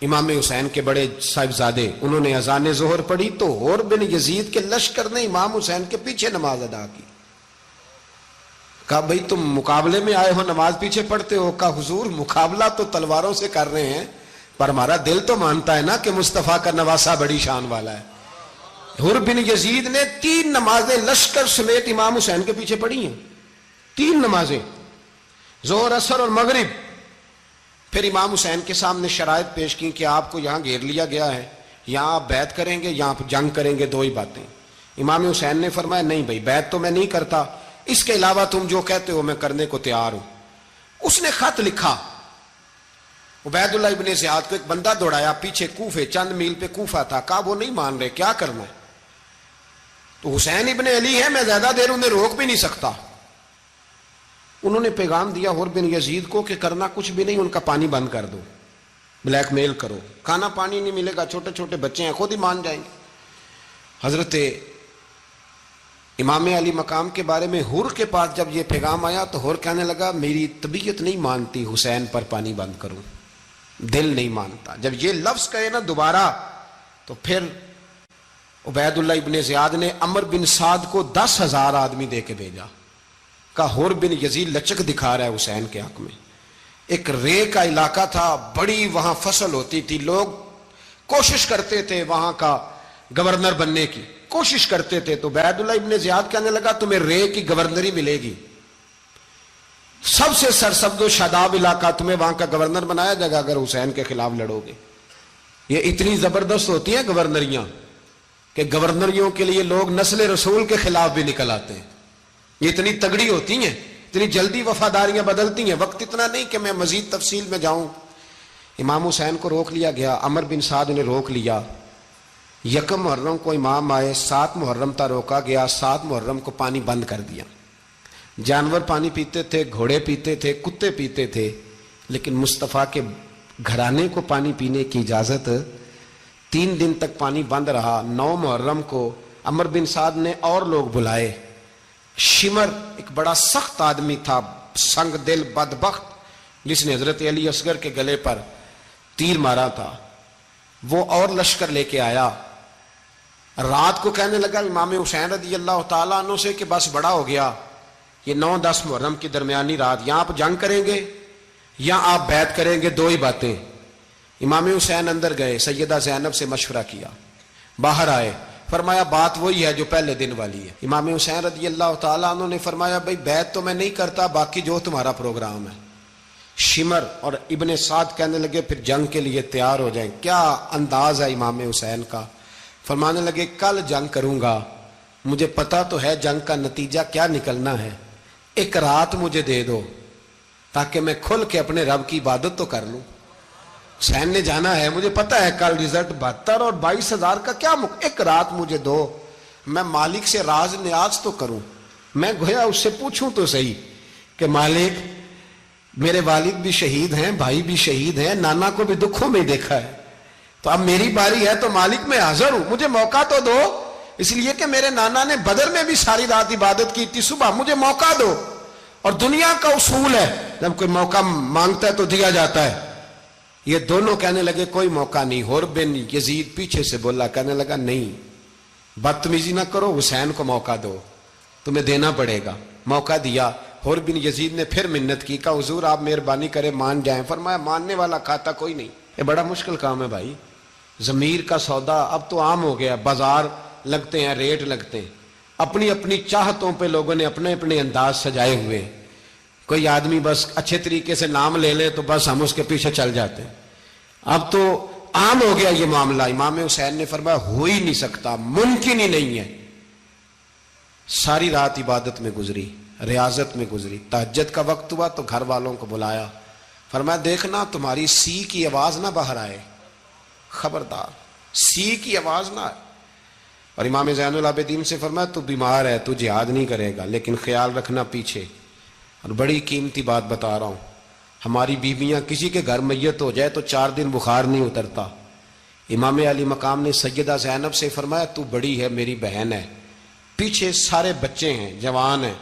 امام حسین کے بڑے صاحبزادے, انہوں نے اذان ظہر پڑھی تو حور بن یزید کے لشکر نے امام حسین کے پیچھے نماز ادا کی. کہا بھئی تم مقابلے میں آئے ہو, نماز پیچھے پڑھتے ہو؟ کہا حضور مقابلہ تو تلواروں سے کر رہے ہیں, پر ہمارا دل تو مانتا ہے نا کہ مصطفیٰ کا نواسہ بڑی شان والا ہے. حر بن یزید نے 3 نمازیں لشکر سمیت امام حسین کے پیچھے پڑھی ہیں, 3 نمازیں, ظہر اثر اور مغرب. پھر امام حسین کے سامنے شرائط پیش کی کہ آپ کو یہاں گھیر لیا گیا ہے, یہاں آپ بیعت کریں گے, یہاں جنگ کریں گے, 2 ہی باتیں. امام حسین نے فرمایا نہیں بھائی بیعت تو میں نہیں کرتا, اس کے علاوہ تم جو کہتے ہو میں کرنے کو تیار ہوں. اس نے خط لکھا, عبید اللہ ابن زیاد کو ایک بندہ دوڑایا پیچھے کوفے, چند میل پہ کوفہ تھا. کہا وہ نہیں مان رہے, کیا کرنا ہے؟ تو حسین ابن علی ہے, میں زیادہ دیر انہیں روک بھی نہیں سکتا. انہوں نے پیغام دیا حر بن یزید کو کہ کرنا کچھ بھی نہیں, ان کا پانی بند کر دو, بلیک میل کرو, کھانا پانی نہیں ملے گا, چھوٹے چھوٹے بچے ہیں, خود ہی مان جائیں گے. حضرت امام علی مقام کے بارے میں حر کے پاس جب یہ پیغام آیا تو حر کہنے لگا میری طبیعت نہیں مانتی حسین پر پانی بند کروں, دل نہیں مانتا. جب یہ لفظ کہے نا دوبارہ تو پھر عبید اللہ ابن زیاد نے عمر بن سعد کو 10,000 آدمی دے کے بھیجا. کہا حر بن یزید لچک دکھا رہا ہے حسین کے حق میں. ایک رے کا علاقہ تھا, بڑی وہاں فصل ہوتی تھی, لوگ کوشش کرتے تھے وہاں کا گورنر بننے کی, کوشش کرتے تھے. تو عبید اللہ ابن زیاد کہنے لگا تمہیں رے کی گورنری ملے گی, سب سے سرسبز و شاداب علاقہ, تمہیں وہاں کا گورنر بنایا جائے گا اگر حسین کے خلاف لڑو گے. یہ اتنی زبردست ہوتی ہیں گورنریاں کہ گورنریوں کے لیے لوگ نسل رسول کے خلاف بھی نکل آتے ہیں. یہ اتنی تگڑی ہوتی ہیں, اتنی جلدی وفاداریاں بدلتی ہیں. وقت اتنا نہیں کہ میں مزید تفصیل میں جاؤں. امام حسین کو روک لیا گیا, عمر بن سعد نے روک لیا. 1 محرم کو امام آئے, 7 محرم تا روکا گیا, 7 محرم کو پانی بند کر دیا. جانور پانی پیتے تھے, گھوڑے پیتے تھے, کتے پیتے تھے, لیکن مصطفیٰ کے گھرانے کو پانی پینے کی اجازت. 3 دن تک پانی بند رہا. 9 محرم کو عمر بن سعد نے اور لوگ بلائے. شمر ایک بڑا سخت آدمی تھا, سنگ دل بدبخت, جس نے حضرت علی اصغر کے گلے پر تیر مارا تھا, وہ اور لشکر لے کے آیا. رات کو کہنے لگا امام حسین رضی اللہ تعالیٰ عنہ سے کہ بس بڑا ہو گیا, یہ 9-10 محرم کی درمیانی رات, یہاں آپ جنگ کریں گے یا آپ بیعت کریں گے, 2 ہی باتیں. امام حسین اندر گئے, سیدہ زینب سے مشورہ کیا, باہر آئے, فرمایا بات وہی ہے جو پہلے دن والی ہے. امام حسین رضی اللہ تعالیٰ عنہ نے فرمایا بھائی بیعت تو میں نہیں کرتا, باقی جو تمہارا پروگرام ہے. شمر اور ابن سعد کہنے لگے پھر جنگ کے لیے تیار ہو جائیں. کیا انداز ہے امام حسین کا, فرمانے لگے کل جنگ کروں گا, مجھے پتا تو ہے جنگ کا نتیجہ کیا نکلنا ہے, 1 رات مجھے دے دو تاکہ میں کھل کے اپنے رب کی عبادت تو کر لوں. حسین نے جانا ہے, مجھے پتا ہے کل رزلٹ 72 اور 22,000 کا کیا 1 رات مجھے دو, میں مالک سے راز نیاز تو کروں. میں گویا اس سے پوچھوں تو صحیح کہ مالک میرے والد بھی شہید ہیں, بھائی بھی شہید ہیں, نانا کو بھی دکھوں میں دیکھا ہے, تو اب میری باری ہے تو مالک میں حاضر ہوں, مجھے موقع تو دو. اس لیے کہ میرے نانا نے بدر میں بھی ساری رات عبادت کی تھی, صبح مجھے موقع دو. اور دنیا کا اصول ہے جب کوئی موقع مانگتا ہے تو دیا جاتا ہے. یہ دونوں کہنے لگے کوئی موقع نہیں. حر بن یزید پیچھے سے بولا, کہنے لگا نہیں بدتمیزی نہ کرو, حسین کو موقع دو, تمہیں دینا پڑے گا. موقع دیا. حر بن یزید نے پھر منت کی, کہا حضور آپ مہربانی کریں مان جائیں. فرمایا ماننے والا کھاتا کوئی نہیں. یہ بڑا مشکل کام ہے بھائی, ضمیر کا سودا اب تو عام ہو گیا, بازار لگتے ہیں, ریٹ لگتے ہیں, اپنی اپنی چاہتوں پہ لوگوں نے اپنے اپنے انداز سجائے ہوئے. کوئی آدمی بس اچھے طریقے سے نام لے لے تو بس ہم اس کے پیچھے چل جاتے ہیں. اب تو عام ہو گیا یہ معاملہ. امام حسین نے فرمایا ہو ہی نہیں سکتا, ممکن ہی نہیں ہے. ساری رات عبادت میں گزری, ریاضت میں گزری. تہجد کا وقت ہوا تو گھر والوں کو بلایا, فرمایا دیکھنا تمہاری سی کی آواز نہ باہر آئے, خبردار سی کی آواز نہ آئے. اور امام زین العابدین سے فرمایا تو بیمار ہے, تو جہاد نہیں کرے گا, لیکن خیال رکھنا پیچھے. اور بڑی قیمتی بات بتا رہا ہوں, ہماری بیویاں کسی کے گھر میت ہو جائے تو 4 دن بخار نہیں اترتا. امام علی مقام نے سیدہ زینب سے فرمایا تو بڑی ہے، میری بہن ہے، پیچھے سارے بچے ہیں، جوان ہیں،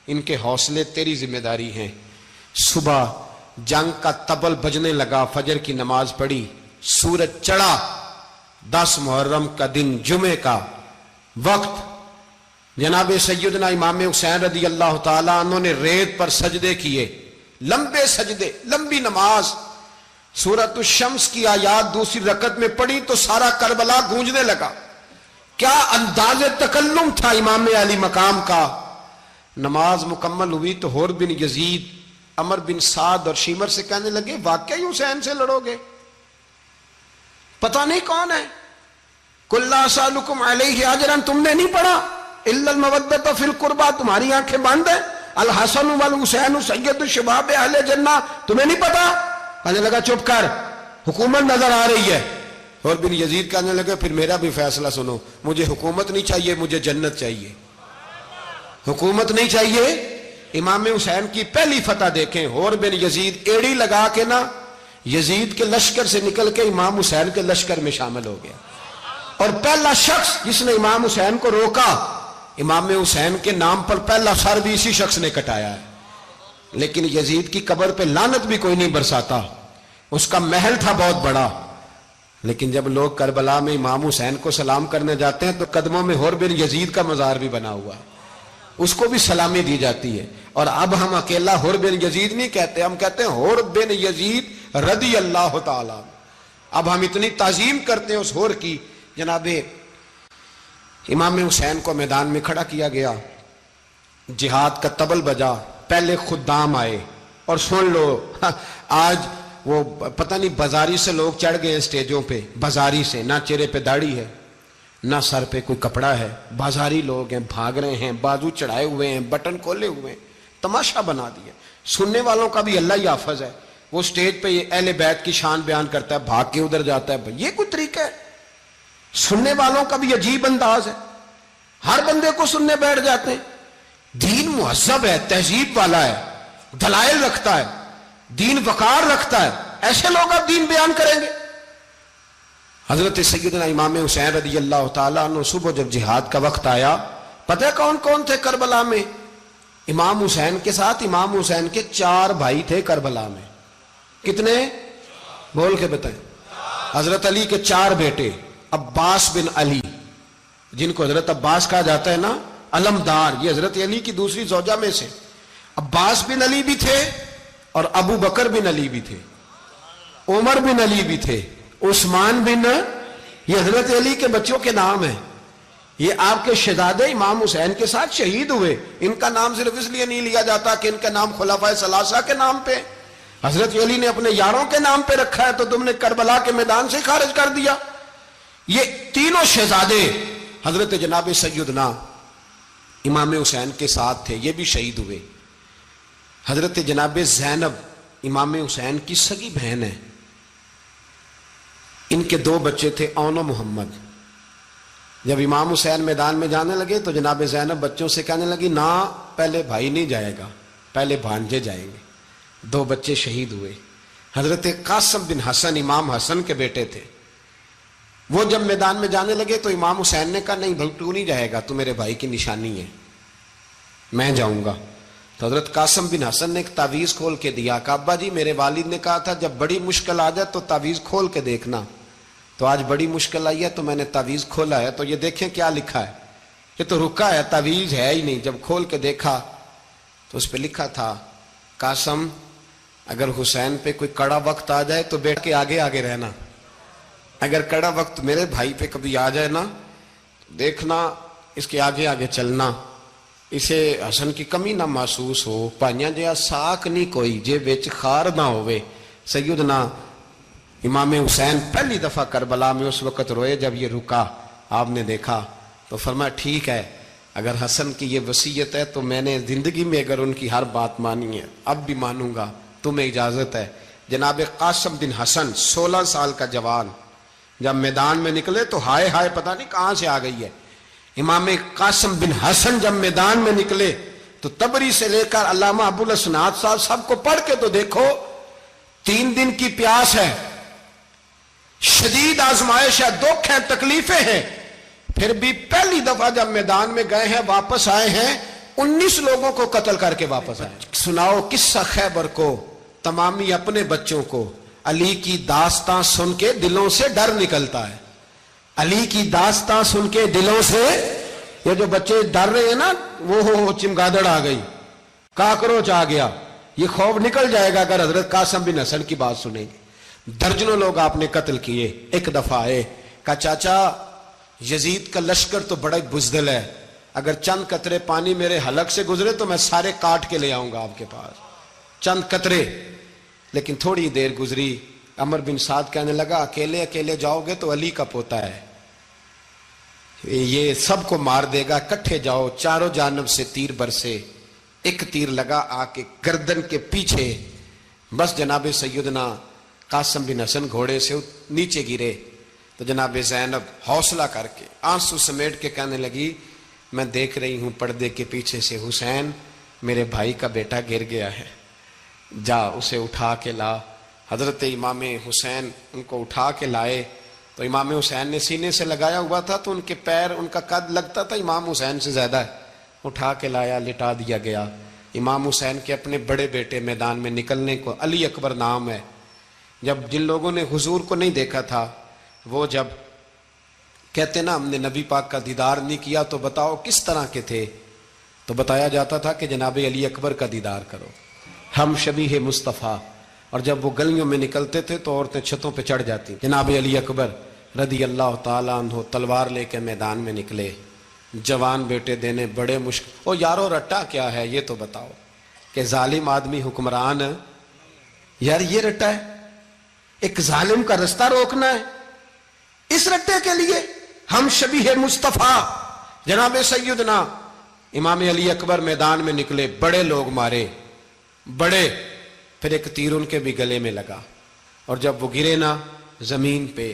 ان کے حوصلے تیری ذمہ داری ہیں۔ صبح جنگ کا طبل بجنے لگا، فجر کی نماز پڑھی، سورج چڑھا، 10 محرم کا دن، جمعے کا وقت، جناب سیدنا امام حسین رضی اللہ تعالیٰ عنہ نے ریت پر سجدے کیے، لمبے سجدے، لمبی نماز، سورۃ الشمس کی آیات دوسری رکعت میں پڑھی تو سارا کربلا گونجنے لگا۔ کیا انداز تکلم تھا امام علی مقام کا۔ نماز مکمل ہوئی تو حور بن یزید، عمر بن سعد اور شیمر سے کہنے لگے واقعی حسین سے لڑو گے؟ پتہ نہیں کون ہے۔ قُلْ لَا أَسْأَلُكُمْ عَلَيْهِ أَجْرًا، تم نے نہیں پڑھا، إِلَّا الْمَوَدَّةَ فِي الْقُرْبَى، تمہاری آنکھیں بند ہیں، الحسن والحسین سید الشباب اہل جنہ، تمہیں نہیں پتا؟ کہنے لگا چپ کر، حکومت نظر آ رہی ہے۔ اور بن یزید کہنے لگے پھر میرا بھی فیصلہ سنو، مجھے حکومت نہیں چاہیے، مجھے جنت چاہیے۔ حکومت نہیں چاہیے۔ امام حسین کی پہلی فتح دیکھیں، اور بن یزید ایڑی لگا کے نا یزید کے لشکر سے نکل کے امام حسین کے لشکر میں شامل ہو گیا، اور پہلا شخص جس نے امام حسین کو روکا، امام حسین کے نام پر پہلا سر بھی اسی شخص نے کٹایا ہے۔ لیکن یزید کی قبر پہ لعنت بھی کوئی نہیں برساتا، اس کا محل تھا بہت بڑا، لیکن جب لوگ کربلا میں امام حسین کو سلام کرنے جاتے ہیں تو قدموں میں حور بن یزید کا مزار بھی بنا ہوا ہے، اس کو بھی سلامی دی جاتی ہے۔ اور اب ہم اکیلا حور بن یزید نہیں کہتے، ہم کہتے ہیں حور بن یزید رضی اللہ تعالیٰ۔ اب ہم اتنی تعظیم کرتے ہیں اس حور کی۔ جناب امام حسین کو میدان میں کھڑا کیا گیا، جہاد کا طبل بجا، پہلے خدام آئے، اور سن لو آج وہ پتہ نہیں بازاری سے لوگ چڑھ گئے ہیں سٹیجوں پہ، بازاری سے، نہ چہرے پہ داڑھی ہے نہ سر پہ کوئی کپڑا ہے، بازاری لوگ ہیں، بھاگ رہے ہیں، بازو چڑھائے ہوئے ہیں، بٹن کھولے ہوئے ہیں، تماشا بنا دیا۔ سننے والوں کا بھی اللہ ہی حافظ ہے، وہ سٹیج پہ یہ اہل بیت کی شان بیان کرتا ہے، بھاگ کے ادھر جاتا ہے، یہ کوئی طریقہ ہے؟ سننے والوں کا بھی عجیب انداز ہے، ہر بندے کو سننے بیٹھ جاتے ہیں۔ دین مہذب ہے، تہذیب والا ہے، دلائل رکھتا ہے، دین وقار رکھتا ہے، ایسے لوگ اب دین بیان کریں گے؟ حضرت سیدنا امام حسین رضی اللہ تعالیٰ عنہ صبح جب جہاد کا وقت آیا، پتہ ہے کون کون تھے کربلا میں؟ امام حسین کے ساتھ امام حسین کے 4 بھائی تھے کربلا میں۔ کتنے؟ بول کے بتائیں۔ حضرت علی کے 4 بیٹے، عباس بن علی، جن کو حضرت عباس کہا جاتا ہے نا، علمدار، یہ حضرت علی کی دوسری زوجہ میں سے۔ عباس بن علی بھی تھے، اور ابو بکر بن علی بھی تھے، عمر بن علی بھی تھے، عثمان بن، یہ حضرت علی کے بچوں کے نام ہیں۔ یہ آپ کے شہزادے امام حسین کے ساتھ شہید ہوئے، ان کا نام صرف اس لیے نہیں لیا جاتا کہ ان کا نام خلفائے ثلاثہ کے نام پہ، حضرت علی نے اپنے یاروں کے نام پہ رکھا ہے، تو تم نے کربلا کے میدان سے خارج کر دیا۔ یہ تینوں شہزادے حضرت جناب سیدنا امام حسین کے ساتھ تھے، یہ بھی شہید ہوئے۔ حضرت جناب زینب امام حسین کی سگی بہن ہے، ان کے 2 بچے تھے، اون و محمد۔ جب امام حسین میدان میں جانے لگے تو جناب زینب بچوں سے کہنے لگی نہ، پہلے بھائی نہیں جائے گا، پہلے بھانجے جائیں گے۔ 2 بچے شہید ہوئے۔ حضرت قاسم بن حسن امام حسن کے بیٹے تھے، وہ جب میدان میں جانے لگے تو امام حسین نے کہا نہیں بھائی تو نہیں جائے گا، تو میرے بھائی کی نشانی ہے، میں جاؤں گا۔ تو حضرت قاسم بن حسن نے ایک تعویذ کھول کے دیا کہ ابا جی میرے والد نے کہا تھا جب بڑی مشکل آ جائے تو تعویذ کھول کے دیکھنا، تو آج بڑی مشکل آئی ہے تو میں نے تعویذ کھولا ہے، تو یہ دیکھیں کیا لکھا ہے، یہ تو رکا ہے، تعویذ ہے ہی نہیں۔ جب کھول کے دیکھا تو اس پہ لکھا تھا قاسم اگر حسین پہ کوئی کڑا وقت آ جائے تو بیٹھ کے آگے آگے رہنا، اگر کڑا وقت میرے بھائی پہ کبھی آ جائے نا دیکھنا اس کے آگے آگے چلنا، اسے حسن کی کمی نہ محسوس ہو، پائیاں جہاں ساک نہیں کوئی جے وچ خار نہ ہوئے۔ سیدنا امام حسین پہلی دفعہ کربلا میں اس وقت روئے جب یہ رکا، آپ نے دیکھا تو فرمایا ٹھیک ہے، اگر حسن کی یہ وصیت ہے تو میں نے زندگی میں اگر ان کی ہر بات مانی ہے اب بھی مانوں گا، تمہیں اجازت ہے۔ جناب قاسم بن حسن 16 سال کا جوان جب میدان میں نکلے تو ہائے ہائے پتہ نہیں کہاں سے آ گئی ہے۔ امام قاسم بن حسن جب میدان میں نکلے تو تبری سے لے کر علامہ ابو الاسناد صاحب سب کو پڑھ کے تو دیکھو، 3 دن کی پیاس ہے، شدید آزمائش ہے، دکھ ہیں، تکلیفیں ہیں، پھر بھی پہلی دفعہ جب میدان میں گئے ہیں واپس آئے ہیں 19 لوگوں کو قتل کر کے واپس آئے. سناؤ قصہ خیبر کو تمامی اپنے بچوں کو. علی کی داستان سن کے دلوں سے ڈر نکلتا ہے. علی کی داستان سن کے دلوں سے یہ جو بچے ڈر رہے ہیں نا، وہ چمگادڑ آ گئی، کاکروچ آ گیا، یہ خوف نکل جائے گا اگر حضرت قاسم بن حسن کی بات سنیں گے. درجنوں لوگ آپ نے قتل کیے. ایک دفعہ آئے، کہا چاچا یزید کا لشکر تو بڑا بزدل ہے، اگر چند قطرے پانی میرے حلق سے گزرے تو میں سارے کاٹ کے لے آؤں گا آپ کے پاس، چند قطرے. لیکن تھوڑی دیر گزری، عمر بن سعد کہنے لگا اکیلے اکیلے جاؤ گے تو علی کا پوتا ہے، یہ سب کو مار دے گا، کٹھے جاؤ. چاروں جانب سے تیر برسے، ایک تیر لگا آ کے گردن کے پیچھے، بس جناب سیدنا قاسم بن حسن گھوڑے سے نیچے گرے. تو جناب زینب حوصلہ کر کے آنسو سمیٹ کے کہنے لگی میں دیکھ رہی ہوں پردے کے پیچھے سے حسین میرے بھائی کا بیٹا گر گیا ہے، جا اسے اٹھا کے لا. حضرت امام حسین ان کو اٹھا کے لائے تو امام حسین نے سینے سے لگایا ہوا تھا تو ان کے پیر، ان کا قد لگتا تھا امام حسین سے زیادہ ہے. اٹھا کے لایا، لٹا دیا گیا. امام حسین کے اپنے بڑے بیٹے میدان میں نکلنے کو، علی اکبر نام ہے، جب جن لوگوں نے حضور کو نہیں دیکھا تھا وہ جب کہتے نا ہم نے نبی پاک کا دیدار نہیں کیا تو بتاؤ کس طرح کے تھے، تو بتایا جاتا تھا کہ جناب علی اکبر کا دیدار کرو، ہم شبیہ مصطفیٰ. اور جب وہ گلیوں میں نکلتے تھے تو عورتیں چھتوں پہ چڑھ جاتی. جناب علی اکبر رضی اللہ تعالیٰ عنہ تلوار لے کے میدان میں نکلے، جوان بیٹے دینے بڑے مشکل. او یارو رٹا کیا ہے یہ تو بتاؤ، کہ ظالم آدمی حکمران، یار یہ رٹا ہے، ایک ظالم کا رستہ روکنا ہے، اس رٹے کے لیے ہم شبیہ مصطفیٰ. جناب سیدنا امام علی اکبر میدان میں نکلے، بڑے لوگ مارے، بڑے، پھر ایک تیر ان کے بھی گلے میں لگا. اور جب وہ گرے نا زمین پہ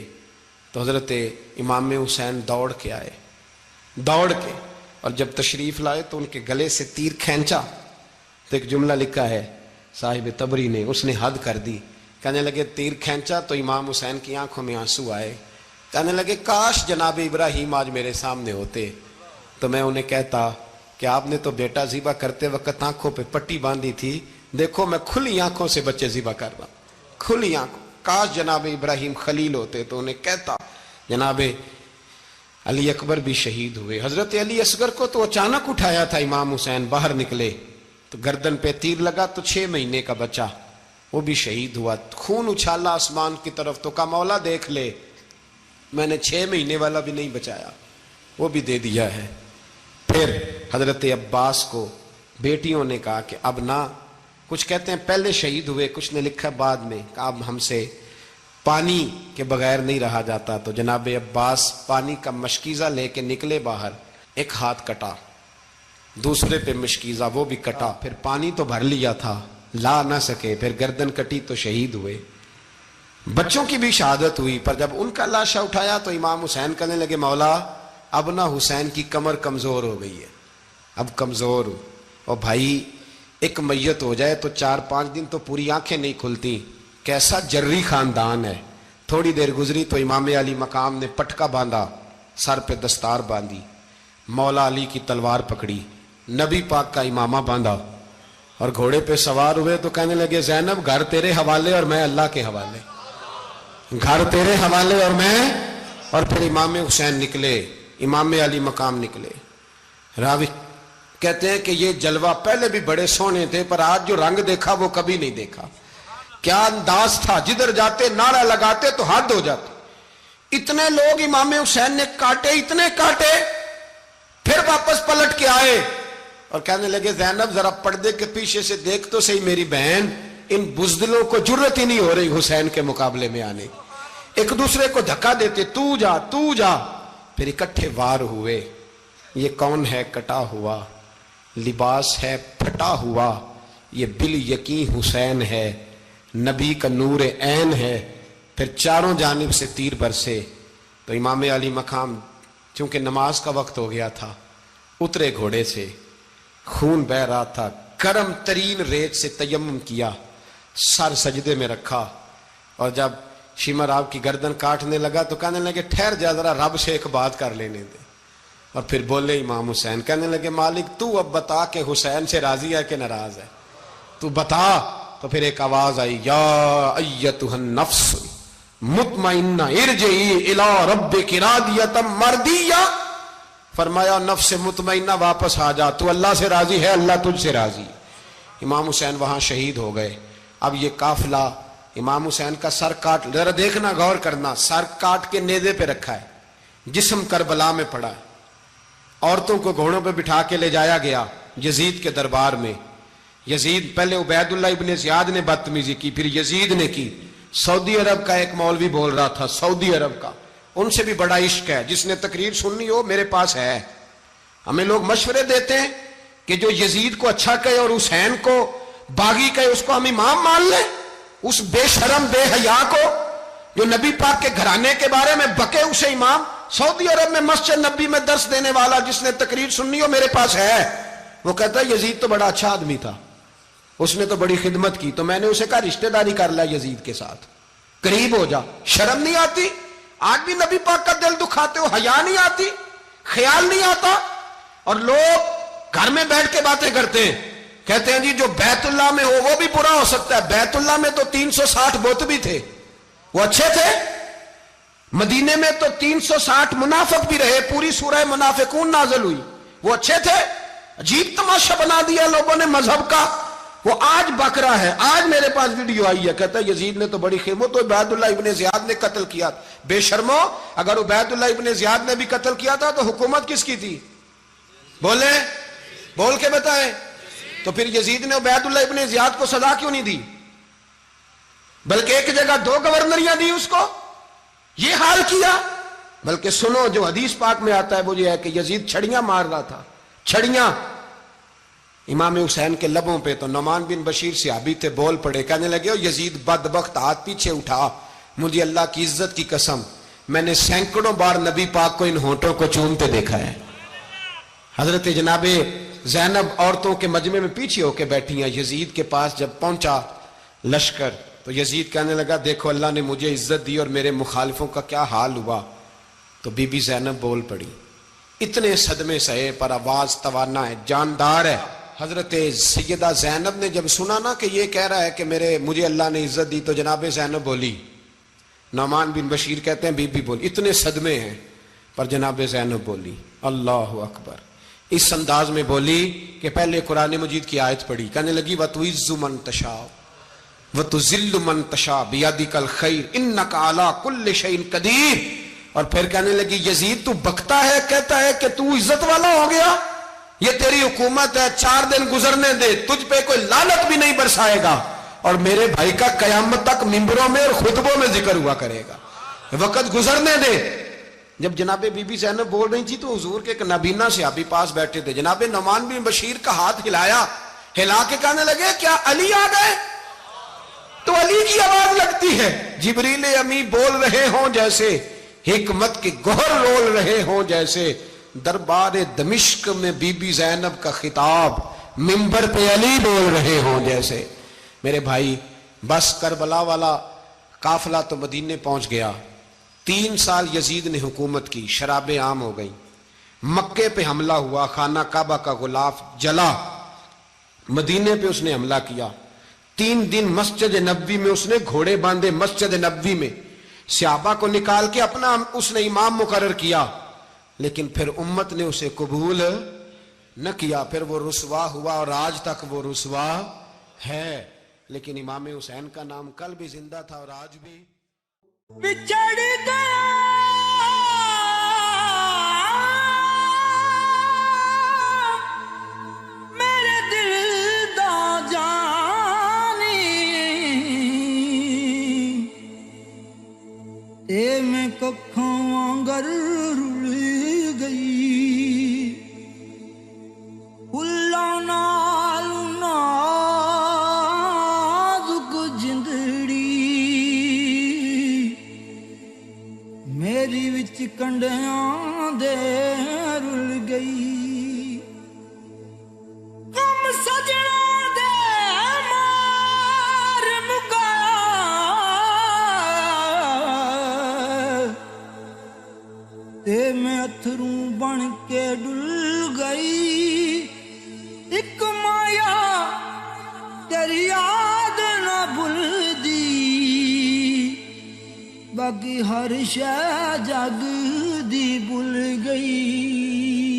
تو حضرت امام حسین دوڑ کے آئے، دوڑ کے، اور جب تشریف لائے تو ان کے گلے سے تیر کھینچا تو ایک جملہ لکھا ہے صاحب تبری نے، اس نے حد کر دی. کہنے لگے تیر کھینچا تو امام حسین کی آنکھوں میں آنسو آئے. کہنے لگے کاش جناب ابراہیم آج میرے سامنے ہوتے تو میں انہیں کہتا کہ آپ نے تو بیٹا ذبح کرتے وقت آنکھوں پہ پٹی باندھی تھی، دیکھو میں کھلی آنکھوں سے بچے ذبح کر رہا ہوں، کھلی آنکھوں. کاش جناب ابراہیم خلیل ہوتے تو انہیں کہتا. جناب علی اکبر بھی شہید ہوئے. حضرت علی اصغر کو تو اچانک اٹھایا تھا امام حسین، باہر نکلے تو گردن پہ تیر لگا تو 6 مہینے کا بچہ وہ بھی شہید ہوا. خون اچھالا آسمان کی طرف تو کہا مولا دیکھ لے، میں نے 6 مہینے والا بھی نہیں بچایا، وہ بھی دے دیا ہے. پھر حضرت عباس کو بیٹیوں نے کہا کہ اب نہ، کچھ کہتے ہیں پہلے شہید ہوئے، کچھ نے لکھا بعد میں، کہ اب ہم سے پانی کے بغیر نہیں رہا جاتا. تو جناب عباس پانی کا مشکیزہ لے کے نکلے باہر، ایک ہاتھ کٹا، دوسرے پہ مشکیزہ وہ بھی کٹا، پھر پانی تو بھر لیا تھا لا نہ سکے، پھر گردن کٹی تو شہید ہوئے. بچوں کی بھی شہادت ہوئی. پر جب ان کا لاشا اٹھایا تو امام حسین کہنے لگے مولا اب نہ حسین کی کمر کمزور ہو گئی ہے، اب کمزور ہو، اور بھائی ایک میت ہو جائے تو 4-5 دن تو پوری آنکھیں نہیں کھلتی، کیسا جری خاندان ہے. تھوڑی دیر گزری تو امام علی مقام نے پٹکا باندھا، سر پہ دستار باندھی، مولا علی کی تلوار پکڑی، نبی پاک کا امامہ باندھا اور گھوڑے پہ سوار ہوئے. تو کہنے لگے زینب گھر تیرے حوالے اور میں اللہ کے حوالے، گھر تیرے حوالے اور میں. اور پھر امام حسین نکلے، امام علی مقام نکلے. راوی کہتے ہیں کہ یہ جلوہ پہلے بھی بڑے سونے تھے پر آج جو رنگ دیکھا وہ کبھی نہیں دیکھا. کیا انداز تھا، جدھر جاتے نعرہ لگاتے تو حد ہو جاتے. اتنے لوگ امام حسین نے کاٹے، اتنے کاٹے، پھر واپس پلٹ کے آئے اور کہنے لگے زینب ذرا پردے کے پیچھے سے دیکھ تو صحیح میری بہن، ان بزدلوں کو جرت ہی نہیں ہو رہی حسین کے مقابلے میں آنے. ایک دوسرے کو دھکا دیتے، تو جا تو جا. پھر اکٹھے وار ہوئے. یہ کون ہے کٹا ہوا، لباس ہے پھٹا ہوا، یہ بال یقین حسین ہے، نبی کا نور عین ہے. پھر چاروں جانب سے تیر برسے. تو امام علی مقام چونکہ نماز کا وقت ہو گیا تھا، اترے گھوڑے سے، خون بہ رہا تھا، گرم ترین ریت سے تیمم کیا، سر سجدے میں رکھا. اور جب شیمر آپ کی گردن کاٹنے لگا تو کہنے لگے ٹھہر جا ذرا رب سے ایک بات کر لینے دے. اور پھر بولے امام حسین, کہنے لگے مالک تو اب بتا کہ حسین سے راضی ہے کہ ناراض ہے, تو بتا. تو پھر ایک آواز آئی, یا ایتھا النفس مطمئنہ ارجعی الی ربک راضیۃ مرضیہ. فرمایا نفس مطمئنہ واپس آ جا, تو اللہ سے راضی ہے, اللہ تجھ سے راضی. امام حسین وہاں شہید ہو گئے. اب یہ قافلہ امام حسین کا سر کاٹ, ذرا دیکھنا غور کرنا, سر کاٹ کے نیزے پہ رکھا ہے, جسم کربلا میں پڑا ہے. عورتوں کو گھوڑوں پہ بٹھا کے لے جایا گیا یزید کے دربار میں. یزید, پہلے عبید اللہ ابن زیاد نے بدتمیزی کی, پھر یزید نے کی. سعودی عرب کا ایک مولوی بول رہا تھا, سعودی عرب کا, ان سے بھی بڑا عشق ہے, جس نے تقریر سننی ہو میرے پاس ہے. ہمیں لوگ مشورے دیتے ہیں کہ جو یزید کو اچھا کہے اور حسین کو باغی کہے اس کو ہم امام مان لیں. اس بے شرم بے حیا کو جو نبی پاک کے گھرانے کے بارے میں بکے اسے امام. سعودی عرب میں مسجد نبی میں درس دینے والا جس نے تقریر سننی ہو میرے پاس ہے. وہ کہتا ہے یزید تو بڑا اچھا آدمی تھا, اس نے تو بڑی خدمت کی, تو میں نے اسے کہا رشتہ داری کر لیا یزید کے ساتھ, قریب ہو جا. شرم نہیں آتی؟ آج بھی نبی پاک کا دل دکھاتے ہو, حیا نہیں آتی, خیال نہیں آتا. اور لوگ گھر میں بیٹھ کے باتیں کرتے ہیں, کہتے ہیں جی جو بیت اللہ میں ہو وہ بھی برا ہو سکتا ہے. بیت اللہ میں تو 360 بت بھی تھے, وہ اچھے تھے. مدینے میں تو 360 منافق بھی رہے, پوری سورہ منافقون نازل ہوئی, وہ اچھے تھے. عجیب تماشا بنا دیا لوگوں نے مذہب کا. وہ آج بک رہا ہے, آج میرے پاس ویڈیو آئی ہے, کہتا ہے یزید نے تو بڑی خدمت, تو عبید اللہ ابن زیاد نے قتل کیا. بے شرمو, اگر عبید اللہ ابن زیاد نے بھی قتل کیا تھا تو حکومت کس کی تھی؟ بولیں, بول کے بتائیں. تو پھر یزید نے عبید اللہ ابن زیاد کو سزا کیوں نہیں دی, بلکہ ایک جگہ 2 گورنریاں دی اس کو, یہ حال کیا. بلکہ سنو جو حدیث پاک میں آتا ہے وہ یہ ہے کہ یزید چھڑیاں مار رہا تھا, چھڑیاں امام حسین کے لبوں پہ. تو نعمان بن بشیر صحابی تھے, بول پڑے, کہنے لگے او یزید بدبخت, ہاتھ پیچھے اٹھا, مجھے اللہ کی عزت کی قسم میں نے سینکڑوں بار نبی پاک کو ان ہونٹوں کو چومتے دیکھا ہے. حضرت جناب زینب عورتوں کے مجمع میں پیچھے ہو کے بیٹھی ہیں. یزید کے پاس جب پہنچا لشکر تو یزید کہنے لگا دیکھو اللہ نے مجھے عزت دی اور میرے مخالفوں کا کیا حال ہوا. تو بی بی زینب بول پڑی, اتنے صدمے سہے پر آواز توانا ہے, جاندار ہے. حضرت سیدہ زینب نے جب سنا نا کہ یہ کہہ رہا ہے کہ مجھے اللہ نے عزت دی, تو جناب زینب بولی. نعمان بن بشیر کہتے ہیں بی بی بولی, اتنے صدمے ہیں پر جناب زینب بولی اللہ اکبر. اس انداز میں بولی کہ پہلے قرآن مجید کی آیت پڑھی, کہنے لگی وَتُعِزُّ مَن تَشَاءُ وَتُذِلُّ مَن تَشَاءُ بِيَدِكَ الْخَيْرُ إِنَّكَ عَلَىٰ كُلِّ شَيْءٍ قَدِيرٌ. اور پھر کہنے لگی یزید تو بکتا ہے, کہتا ہے کہ تو عزت والا ہو گیا, یہ تیری حکومت ہے, 4 دن گزرنے دے, تجھ پہ کوئی لعنت بھی نہیں برسائے گا, اور میرے بھائی کا قیامت تک ممبروں میں اور خطبوں میں ذکر ہوا کرے گا, وقت گزرنے دے. جب جناب بی بی زینب بول رہی تھی تو حضور کے ایک نابینا صحابی پاس بیٹھے تھے, جناب نعمان بن بشیر کا ہاتھ ہلایا, ہلا کے کہنے لگے کیا علی آ گئے؟ تو علی کی آواز لگتی ہے, جبریل امی بول رہے ہوں جیسے, حکمت کے گوہر رول رہے ہوں جیسے, دربار دمشق میں بی بی زینب کا خطاب منبر پہ علی بول رہے ہوں جیسے. میرے بھائی بس کربلا والا قافلہ تو مدینے پہنچ گیا. 3 سال یزید نے حکومت کی, شرابیں عام ہو گئیں, مکے پہ حملہ ہوا, خانہ کعبہ کا غلاف جلا, مدینے پہ اس نے حملہ کیا. 3 دن مسجد نبوی میں اس نے گھوڑے باندھے, مسجد نبوی میں صحابہ کو نکال کے اپنا اس نے امام مقرر کیا, لیکن پھر امت نے اسے قبول نہ کیا. پھر وہ رسوا ہوا اور آج تک وہ رسوا ہے. لیکن امام حسین کا نام کل بھی زندہ تھا اور آج بھی. بچھڑ گیا میرے دل دا جانی, اے میں ککھوں وانگر رل گئی, اللہ نال نازک جندڑی ਬਣ ਕੇ ਡੁੱਲ ਗਈ। ਇੱਕ ਮਾਇਆ ਤੇਰੀ ਯਾਦ ਨਾ ਭੁੱਲਦੀ, ਬਾਕੀ ਹਰ ਸ਼ੈ ਜਗ ਦੀ ਭੁੱਲ ਗਈ।